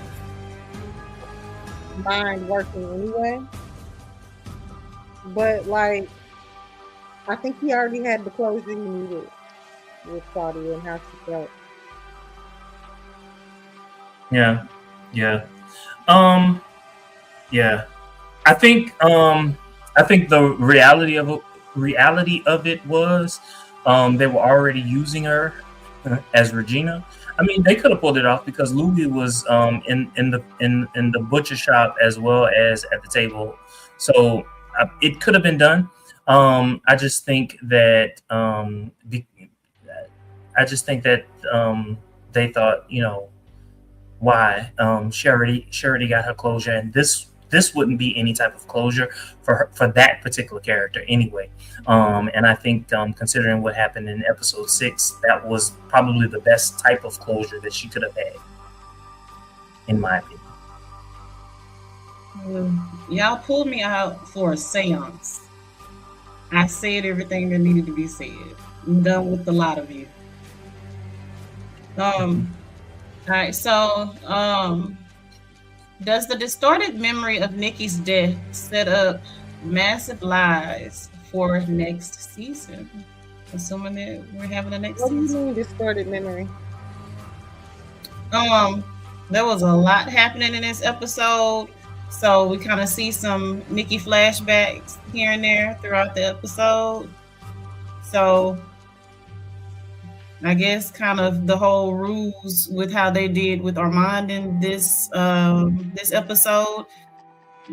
mind working anyway. But like, I think he already had the closure he needed with Claudia and how she felt. Yeah. Yeah. I think the reality of it was they were already using her as Regina. I mean, they could have pulled it off because Louis was in the butcher shop as well as at the table, so it could have been done. I just think that they thought, why she already got her closure, and this wouldn't be any type of closure for that particular character anyway. And I think considering what happened in episode 6, that was probably the best type of closure that she could have had, in my opinion. Y'all pulled me out for a seance. I said everything that needed to be said. I'm done with a lot of you. All right, so does the distorted memory of Nikki's death set up massive lies for next season? Assuming that we're having a next season. What do you mean distorted memory? There was a lot happening in this episode, so we kind of see some Nikki flashbacks here and there throughout the episode. So I guess kind of the whole ruse with how they did with Armand in this episode.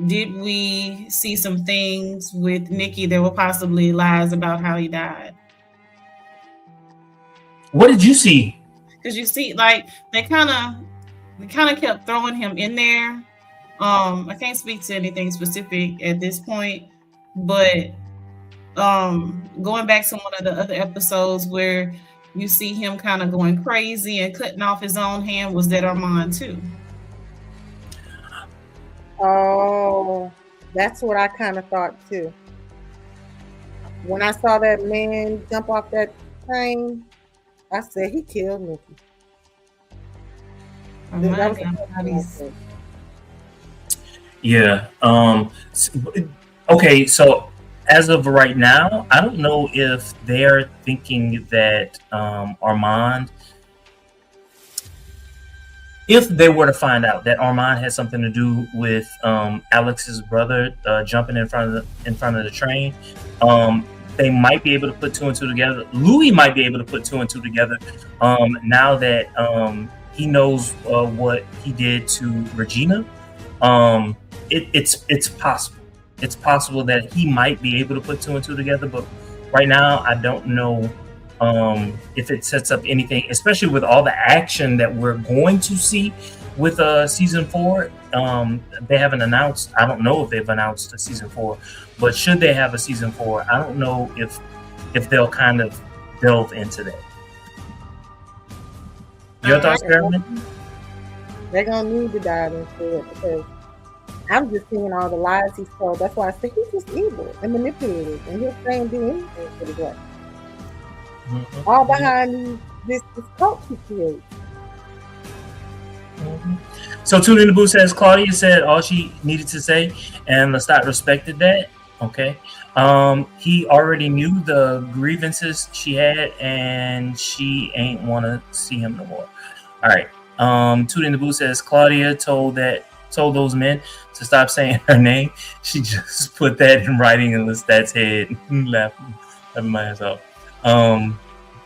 Did we see some things with Nikki that were possibly lies about how he died? What did you see? Because you see, like they kind of kept throwing him in there. I can't speak to anything specific at this point, but going back to one of the other episodes where you see him kind of going crazy and cutting off his own hand, was that Armand too? Oh, that's what I kind of thought too. When I saw that man jump off that train, I said he killed Nikki. Yeah. Okay, so as of right now, I don't know if they're thinking that Armand, if they were to find out that Armand had something to do with Alex's brother jumping in front of the train, they might be able to put 2 and 2 together. Louis might be able to put 2 and 2 together now that he knows what he did to Regina. It's possible. It's possible that he might be able to put 2 and 2 together, but right now I don't know if it sets up anything, especially with all the action that we're going to see with season 4. They haven't announced. I don't know if they've announced a season 4, but should they have a season 4, I don't know if they'll kind of delve into that. Your thoughts, Carolyn? They're gonna need to dive into it because I'm just seeing all the lies he's told. That's why I say he's just evil and manipulated, and he'll say and do anything for the way. Mm-hmm. All behind this cult he creates. Mm-hmm. So Tune in the Booth says Claudia said all she needed to say, and Lestat respected that. Okay. He already knew the grievances she had, and she ain't want to see him no more. All right. Tune in the Booth says Claudia told those men to stop saying her name. She just put that in writing in Lestat's head. Laughing my ass off.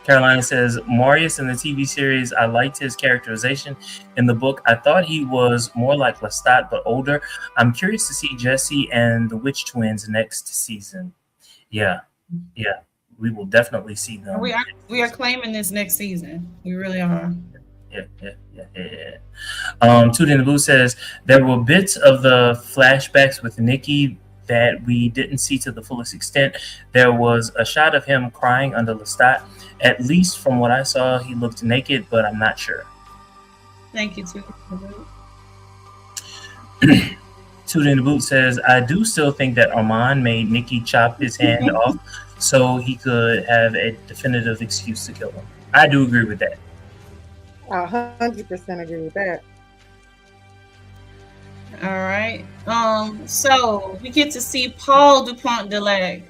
Carolina says Marius in the TV series, I liked his characterization. In the book, I thought he was more like Lestat but older. I'm curious to see Jesse and the Witch Twins next season. Yeah, we will definitely see them. We are claiming this next season. We really are. Yeah. Tootie in the Blue says there were bits of the flashbacks with Nikki that we didn't see to the fullest extent. There was a shot of him crying under Lestat. At least from what I saw, he looked naked, but I'm not sure. Thank you, too. Tootie in the Boot says, I do still think that Armand made Nikki chop his hand off so he could have a definitive excuse to kill him. I do agree with that. 100% agree with that. All right. So we get to see Paul Dupont de Lac.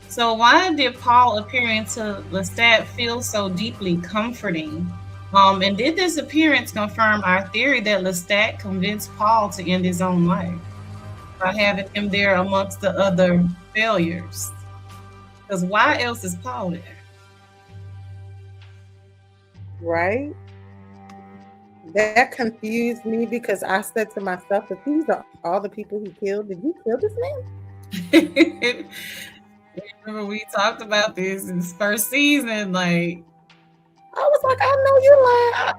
So why did Paul appearing to Lestat feel so deeply comforting? And did this appearance confirm our theory that Lestat convinced Paul to end his own life by having him there amongst the other failures? Because why else is Paul there? Right? That confused me because I said to myself, if these are all the people he killed, did he kill this man? Remember we talked about this in this first season, like I was like, I know you lying.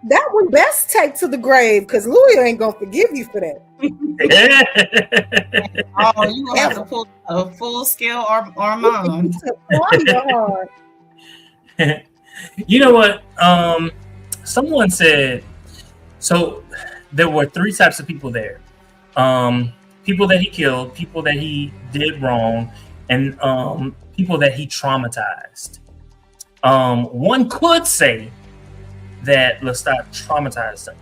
That one best take to the grave because Louis ain't gonna forgive you for that. Oh, you gonna have to pull a full scale Armand. You know what? Someone said so. There were 3 types of people there: people that he killed, people that he did wrong, and people that he traumatized. One could say that Lestat traumatized him.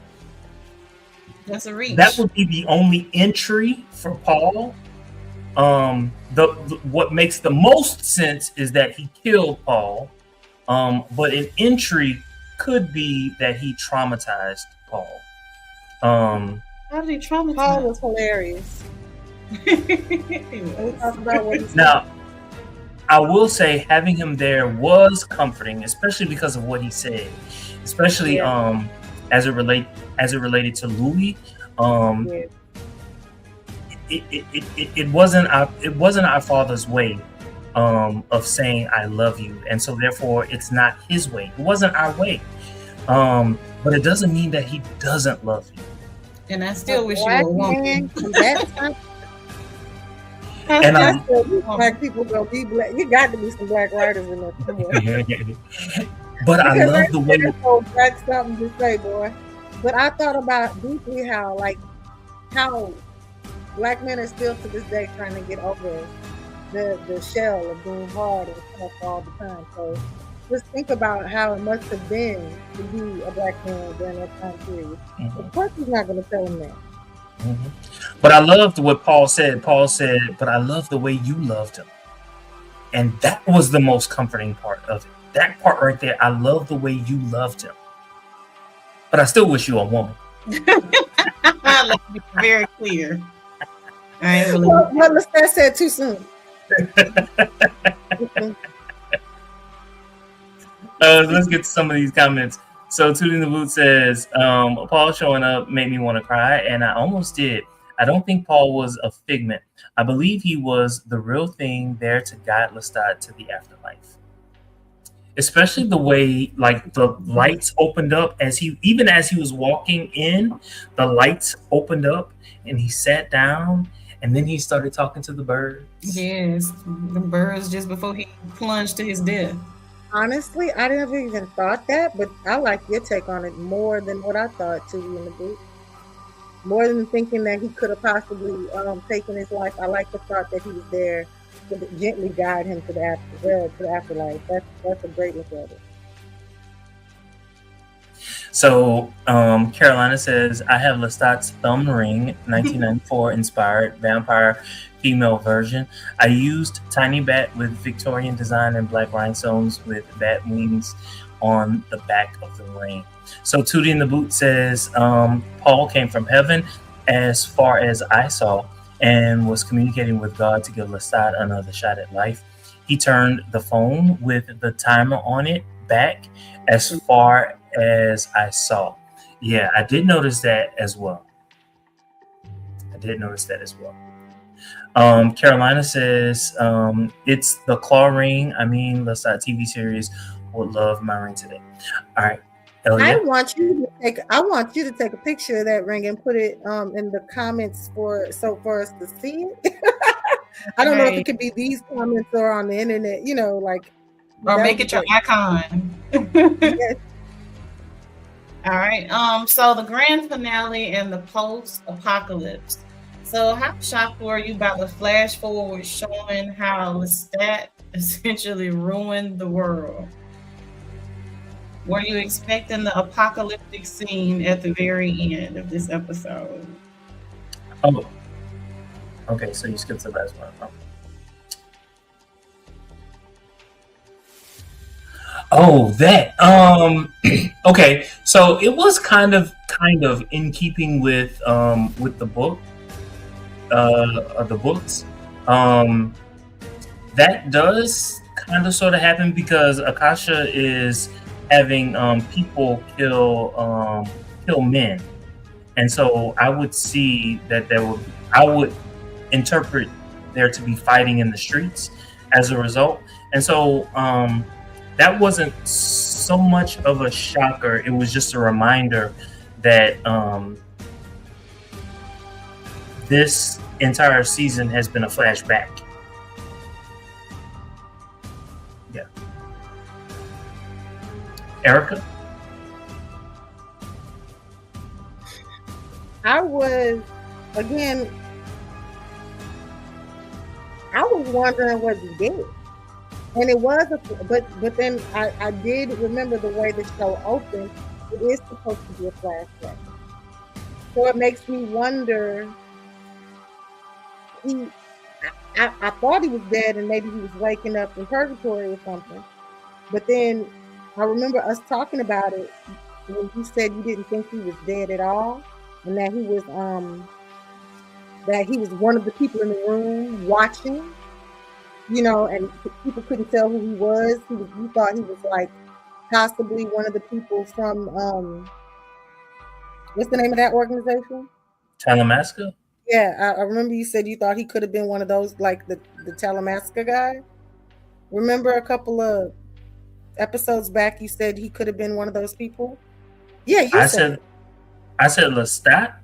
That's a reach. That would be the only entry for Paul. What makes the most sense is that he killed Paul. But an entry could be that he traumatized Paul. How did he traumatize? Paul was hilarious. Now, I will say having him there was comforting, especially because of what he said, especially as it related to Louis. It wasn't our Father's way of saying I love you, and so therefore it's not his way. It wasn't our way, but it doesn't mean that he doesn't love you. And I still wish you were a woman. And black people gonna be black. You got to be some black writers in there somewhere. But I love the way that's something to say, boy. But I thought about deeply how black men are still to this day trying to get over the shell of being hard and tough all the time. So just think about how it must have been to be a black man during that time period. Of course, he's not going to tell him that. Mm-hmm. But I loved what Paul said. Paul said, but I love the way you loved him. And that was the most comforting part of it. That part right there, I love the way you loved him. But I still wish you a woman. Let's be very clear. What Lestat said too soon. Let's get to some of these comments. So Tootie in the Boot says, Paul showing up made me want to cry, and I almost did. I don't think Paul was a figment. I believe he was the real thing there to guide Lestat to the afterlife. Especially the way, like, the lights opened up as he was walking in, the lights opened up and he sat down and then he started talking to the birds. Yes, the birds just before he plunged to his death. Honestly, I never even thought that, but I like your take on it more than what I thought, Tootie in the Boot. More than thinking that he could have possibly taken his life, I like the thought that he was there to gently guide him to the afterlife. That's a great look at it. So Carolina says, I have Lestat's thumb ring, 1994 inspired vampire female version. I used tiny bat with Victorian design and black rhinestones with bat wings on the back of the ring. So Tootie in the Boot says, Paul came from heaven as far as I saw and was communicating with God to give Lestat another shot at life. He turned the phone with the timer on it back as far as I saw. Yeah, I did notice that as well. Carolina says, it's the claw ring. I mean, Lestat TV series would love my ring today. All right. Hell I yeah. want you to take a picture of that ring and put it in the comments for us to see it. I don't know if it could be these comments or on the internet, like or make it your icon. Yes. All right. So the grand finale and the post-apocalypse. So how shocked were you about the flash forward showing how Lestat essentially ruined the world? Were you expecting the apocalyptic scene at the very end of this episode? Oh. Okay, so you skipped the last one. Oh, that. Okay, so it was kind of in keeping with the book, of the books. That does kind of sort of happen because Akasha is having people kill men, and so I would see that I would interpret there to be fighting in the streets as a result, and so that wasn't so much of a shocker. It was just a reminder that this entire season has been a flashback. Yeah. Erica? I was wondering what he did. And it was, but then I did remember the way the show opened. It is supposed to be a flashback, so it makes me wonder. I thought he was dead, and maybe he was waking up in purgatory or something. But then I remember us talking about it when you said you didn't think he was dead at all, and that he was one of the people in the room watching. And people couldn't tell who he was. You thought he was like possibly one of the people from what's the name of that organization? Talamasca? Yeah, I remember you said you thought he could have been one of those, like the Talamasca guy. Remember a couple of episodes back, you said he could have been one of those people. Yeah, I said Lestat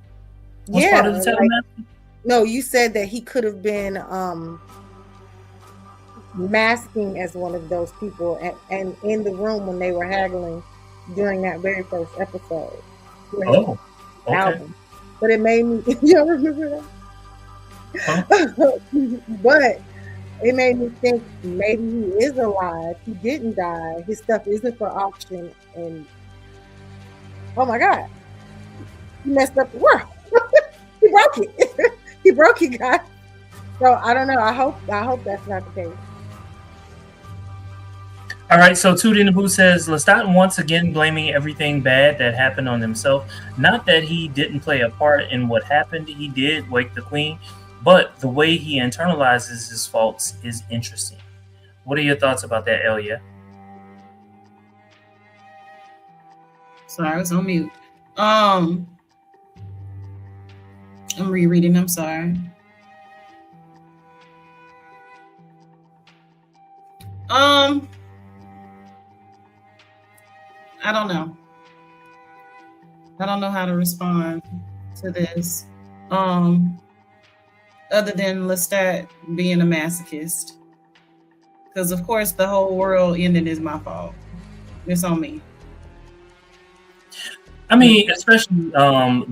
was part of the Talamasca. No, you said that he could have been masking as one of those people and in the room when they were haggling during that very first episode. Oh, okay. Album. But it made me, you don't remember that? Huh? But it made me think maybe he is alive. He didn't die. His stuff isn't for auction. And oh my God, he messed up the world. He broke it. He broke it, guys. So I don't know. I hope that's not the case. All right, so Tootie in the Booth says, Lestat once again blaming everything bad that happened on himself. Not that he didn't play a part in what happened. He did wake the queen, but the way he internalizes his faults is interesting. What are your thoughts about that, Elia? Sorry, I was on mute. I'm rereading. I'm sorry. I don't know. I don't know how to respond to this. Other than Lestat being a masochist. Because of course the whole world ending is my fault. It's on me. I mean, especially I'm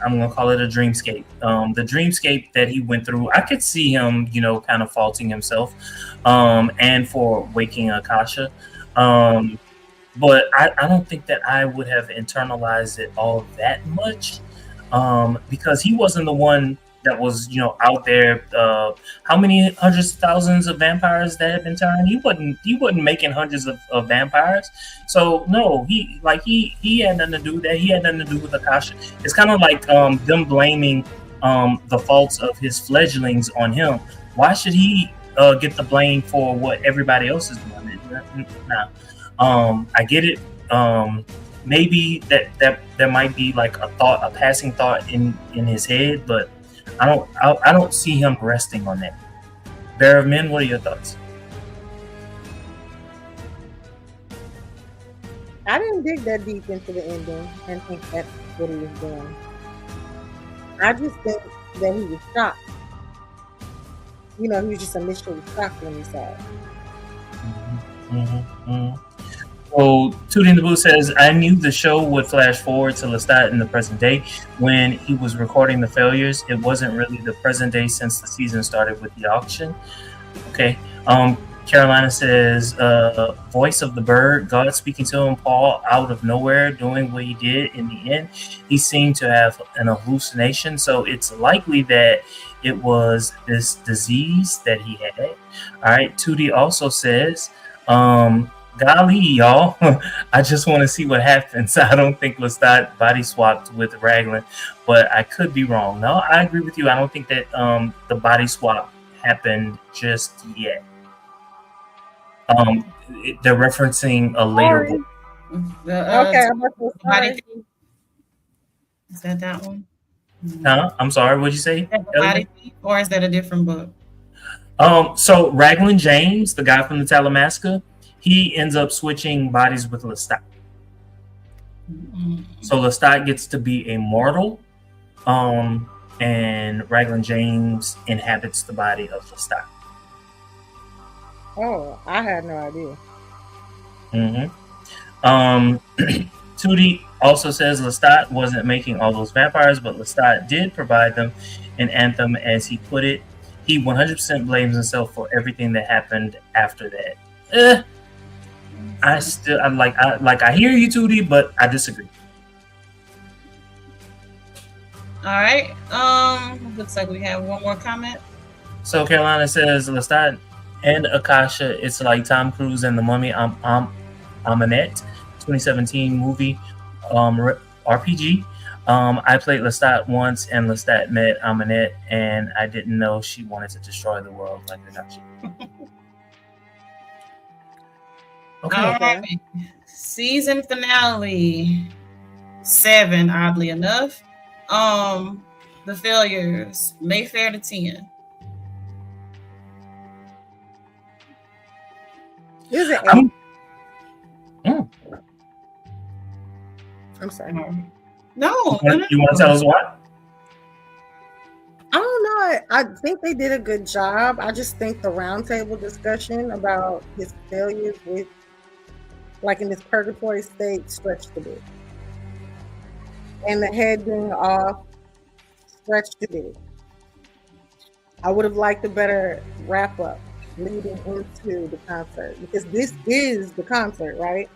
gonna call it a dreamscape. The dreamscape that he went through, I could see him, kind of faulting himself, and for waking Akasha. But I don't think that I would have internalized it all that much, because he wasn't the one that was, out there. How many hundreds of thousands of vampires that had been turned? He wasn't making hundreds of vampires. So no, he had nothing to do with that. He had nothing to do with Akasha. It's kind of like them blaming the faults of his fledglings on him. Why should he get the blame for what everybody else is doing? Nah. I get it. Maybe that there might be like a passing thought in his head, but I don't see him resting on that. Bear of Men, what are your thoughts? I didn't dig that deep into the ending and think that's what he was doing. I just think that he was shocked. He was just initially shocked when he saw it. So, Tootie in the Blue says, I knew the show would flash forward to Lestat in the present day when he was recording the failures. It wasn't really the present day since the season started with the auction. Okay. Carolina says, voice of the bird, God speaking to him, Paul out of nowhere doing what he did in the end. He seemed to have an hallucination, so it's likely that it was this disease that he had. All right. Tootie also says, golly, y'all, I just want to see what happens. I don't think Lestat body swapped with Raglan, but I could be wrong. No, I agree with you. I don't think that the body swap happened just yet. They're referencing a later book. Okay, I'm about to body thief. Is that one? Huh? I'm sorry, what'd you say? Is that the body thief, or is that a different book? So Raglan James, the guy from the Talamasca, he ends up switching bodies with Lestat. So Lestat gets to be a mortal, and Raglan James inhabits the body of Lestat. Oh, I had no idea. Tootie also says Lestat wasn't making all those vampires, but Lestat did provide them an anthem, as he put it. He 100% blames himself for everything that happened after that. I hear you, Tootie, but I disagree. All right. Looks like we have one more comment. So Carolina says Lestat and Akasha, it's like Tom Cruise and the Mummy. Amanette 2017 movie RPG. I played Lestat once, and Lestat met Amanette, and I didn't know she wanted to destroy the world like Akasha. Okay. All right. Season finale 7, oddly enough. The failures, Mayfair to 10. Is it? I'm sorry. No. You want to tell us what? I don't know. I think they did a good job. I just think the roundtable discussion about his failures with, like, in this purgatory state, stretched a bit. And the head being off stretched a bit. I would have liked a better wrap up leading into the concert, because this is the concert, right?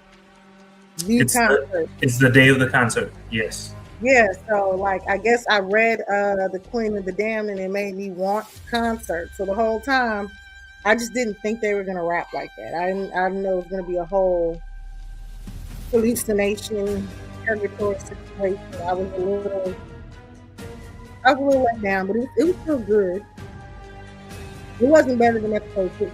It's the day of the concert. Yes. Yeah. So, like, I guess I read The Queen of the Damned, and it made me want concert. So the whole time, I just didn't think they were gonna rap like that. I didn't know it was gonna be a whole hallucination, purgatory situation. I was a little let down, but it was still good. It wasn't better than episode 6.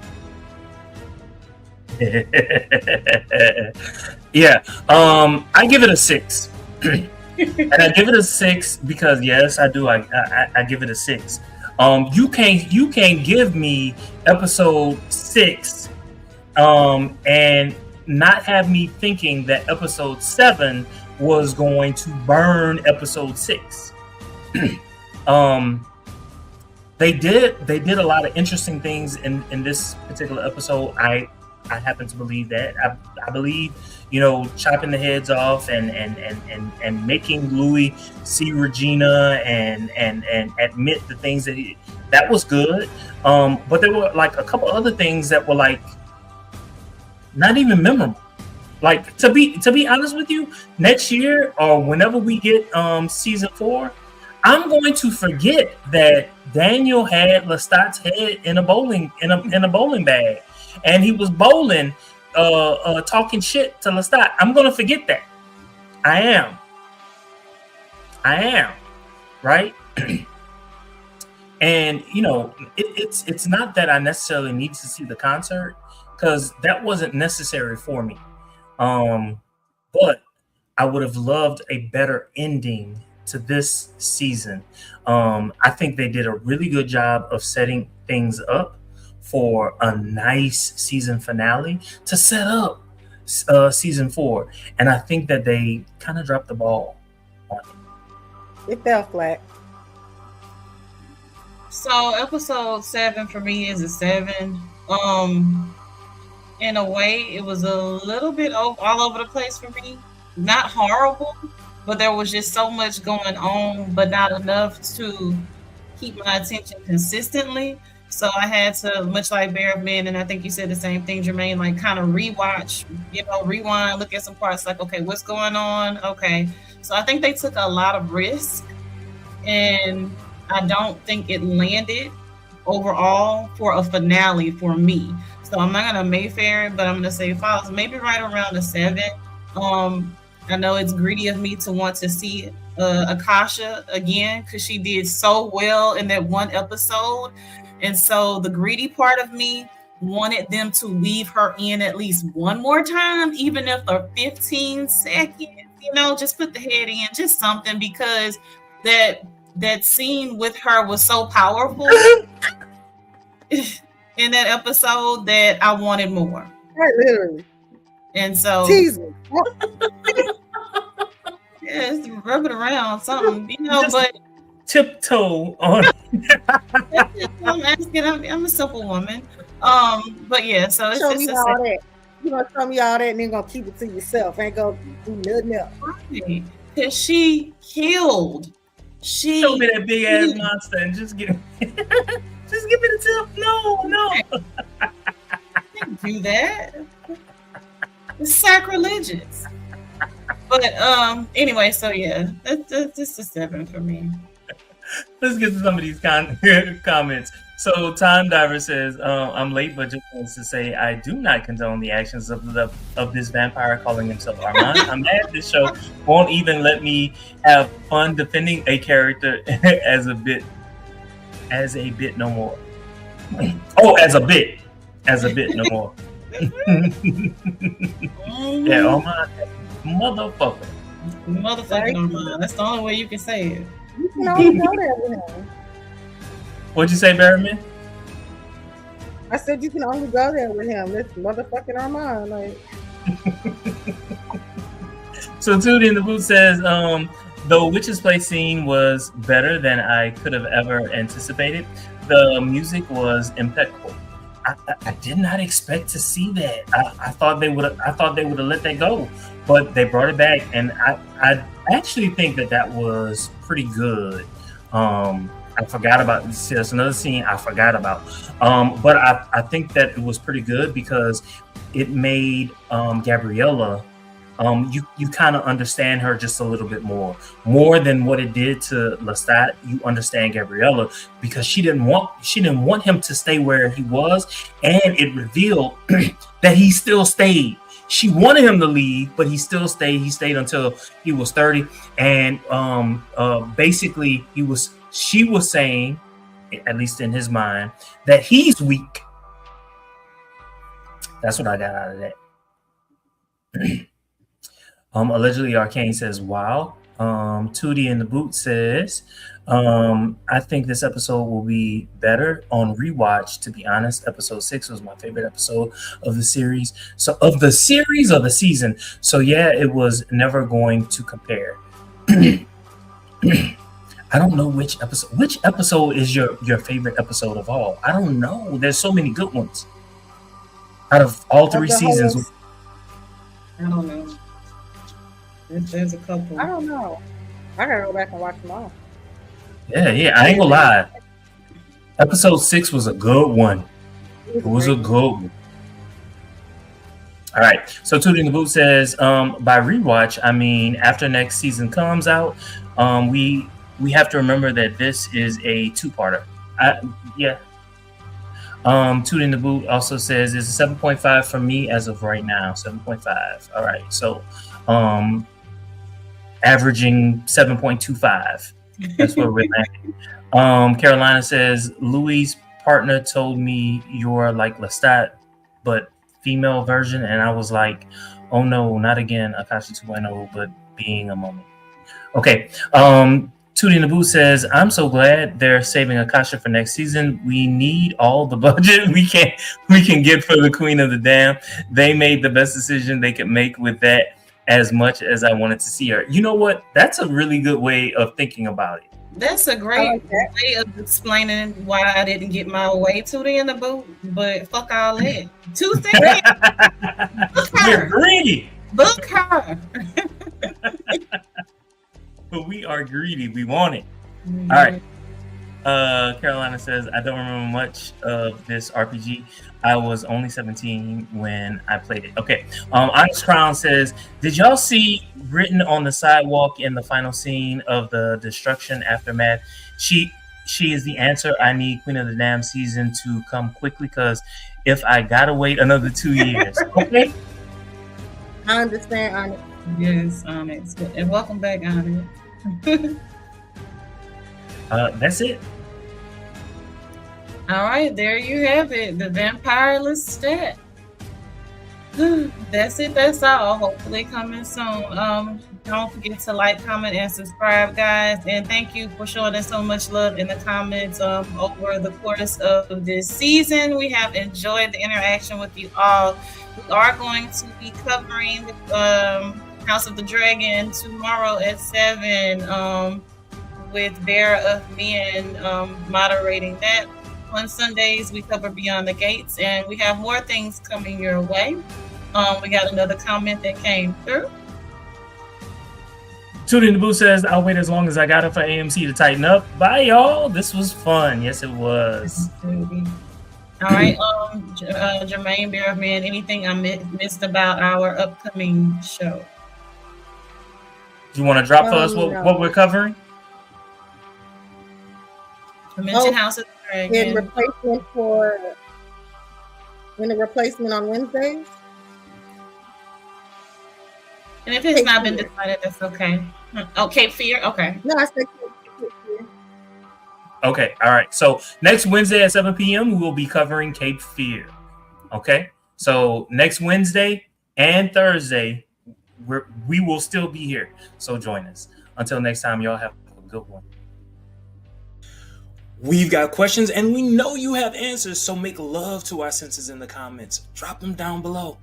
Yeah. I give it a 6. And I give it a 6 because, yes, I do. I give it a 6. You can't give me episode 6 and not have me thinking that episode 7 was going to burn episode 6. They did a lot of interesting things in this particular episode. I happen to believe that. I believe, chopping the heads off and making Louis see Regina and admit the things that was good. But there were like a couple other things that were like not even memorable. Like, to be honest with you, next year or whenever we get season 4, I'm going to forget that Daniel had Lestat's head in a bowling bag, and he was bowling, talking shit to Lestat. I'm going to forget that. I am, right? And it's not that I necessarily need to see the concert, because that wasn't necessary for me. But I would have loved a better ending to this season. I think they did a really good job of setting things up for a nice season finale to set up season 4, and I think that they kind of dropped the ball on it. It fell flat. So episode 7 for me is a 7. In a way, it was a little bit all over the place for me. Not horrible, but there was just so much going on, but not enough to keep my attention consistently. So I had to, much like Bear of Men, and I think you said the same thing, Jermaine, like kind of rewatch, rewind, look at some parts like, okay, what's going on? Okay. So I think they took a lot of risk, and I don't think it landed overall for a finale for me. So I'm not gonna Mayfair it, but I'm gonna say Falls, maybe right around a 7. I know it's greedy of me to want to see Akasha again because she did so well in that one episode, and so the greedy part of me wanted them to weave her in at least one more time, even if for 15 seconds. Just put the head in, just something, because that scene with her was so powerful in that episode that I wanted more. Right, literally. And so Tease me. just rub it around something, Just but tiptoe on. I'm asking, I'm a simple woman. But yeah, so it's Show just me all that. You gonna show me all that and then gonna keep it to yourself. Ain't gonna do nothing else. Because she killed. Show me that big ass monster and just give me the tip. No. I can't do that. It's sacrilegious. But anyway, so yeah, that's a 7 for me. Let's get to some of these comments. So Time Diver says, I'm late, but just wants to say I do not condone the actions of this vampire calling himself Armand. I'm mad this show won't even let me have fun defending a character as a bit no more. As a bit no more. Yeah, Armand, motherfucker. Motherfucking Armand. That's the only way you can say it. You can only go there with him. What'd you say, Barryman? I said you can only go there with him. This motherfucking Armand. Like. So Tootie in the Boot says, the Witch's Play scene was better than I could have ever anticipated. The music was impeccable. I did not expect to see that. I thought they would have let that go, but they brought it back, and I actually think that was pretty good. I forgot about this. There's another scene I forgot about, but I think that it was pretty good because it made Gabriella. You kind of understand her just a little bit more than what it did to Lestat. You understand Gabriella because she didn't want him to stay where he was, and it revealed that he still stayed. She wanted him to leave, but he still stayed. He stayed until he was 30, and basically she was saying, at least in his mind, that he's weak. That's what I got out of that. Allegedly Arcane says, wow. Tootie in the Boot says, I think this episode will be better on rewatch. To be honest, episode 6 was my favorite episode of the series. So of the series or the season. So yeah, it was never going to compare. I don't know which episode. Which episode is your favorite episode of all? I don't know. There's so many good ones. Out of all 3 seasons. I don't know. There's a couple. I don't know. I gotta go back and watch them all. Yeah. I ain't gonna lie. Episode 6 was a good one. It was a good one. All right. So Tootie in the Boot says, by rewatch, I mean after next season comes out, we have to remember that this is a 2-parter. Yeah. Tootie in the Boot also says it's a 7.5 for me as of right now. 7.5. All right. So averaging 7.25. That's where we're landing. Carolina says Louis' partner told me you're like Lestat, but female version, and I was like, oh no, not again, Akasha 2.0, but being a moment. Okay. Tootie in the Booth says, I'm so glad they're saving Akasha for next season. We need all the budget we can get for the Queen of the Dam. They made the best decision they could make with that, as much as I wanted to see her. You know what? That's a really good way of thinking about it. That's a great way of explaining why I didn't get my way, Tootie in the Booth. But fuck all that. Tuesday, You're greedy. Book her. But we are greedy. We want it. Mm-hmm. All right. Carolina says, I don't remember much of this RPG. I was only 17 when I played it. Okay. Honest Crown says, did y'all see written on the sidewalk in the final scene of the Destruction Aftermath? She is the answer. I need Queen of the Dam season to come quickly, because if I gotta wait another 2 years. Okay. I understand, Onyx. Yes, Onyx. And welcome back, Onyx. That's it. All right, there you have it. The Vampire Lestat. That's it. That's all. Hopefully coming soon. Don't forget to like, comment, and subscribe, guys. And thank you for showing us so much love in the comments over the course of this season. We have enjoyed the interaction with you all. We are going to be covering the House of the Dragon tomorrow at 7 with Bear of Men moderating that. On Sundays, we cover Beyond the Gates, and we have more things coming your way. We got another comment that came through. Tootie in the Booth says, I'll wait as long as I got it for AMC to tighten up. Bye, y'all. This was fun. Yes, it was. All right, Jermaine Bear of Men, anything I missed about our upcoming show? Do you want to drop for us what we're covering? I mentioned House of the Dragon. In the replacement on Wednesdays. And if it's not been decided, that's okay. Oh, Cape Fear? Okay. No, I said Cape Fear. Okay, all right. So next Wednesday at 7 p.m., we will be covering Cape Fear. Okay? So next Wednesday and Thursday, we will still be here. So join us. Until next time, y'all have a good one. We've got questions, and we know you have answers, so make love to our senses in the comments. Drop them down below.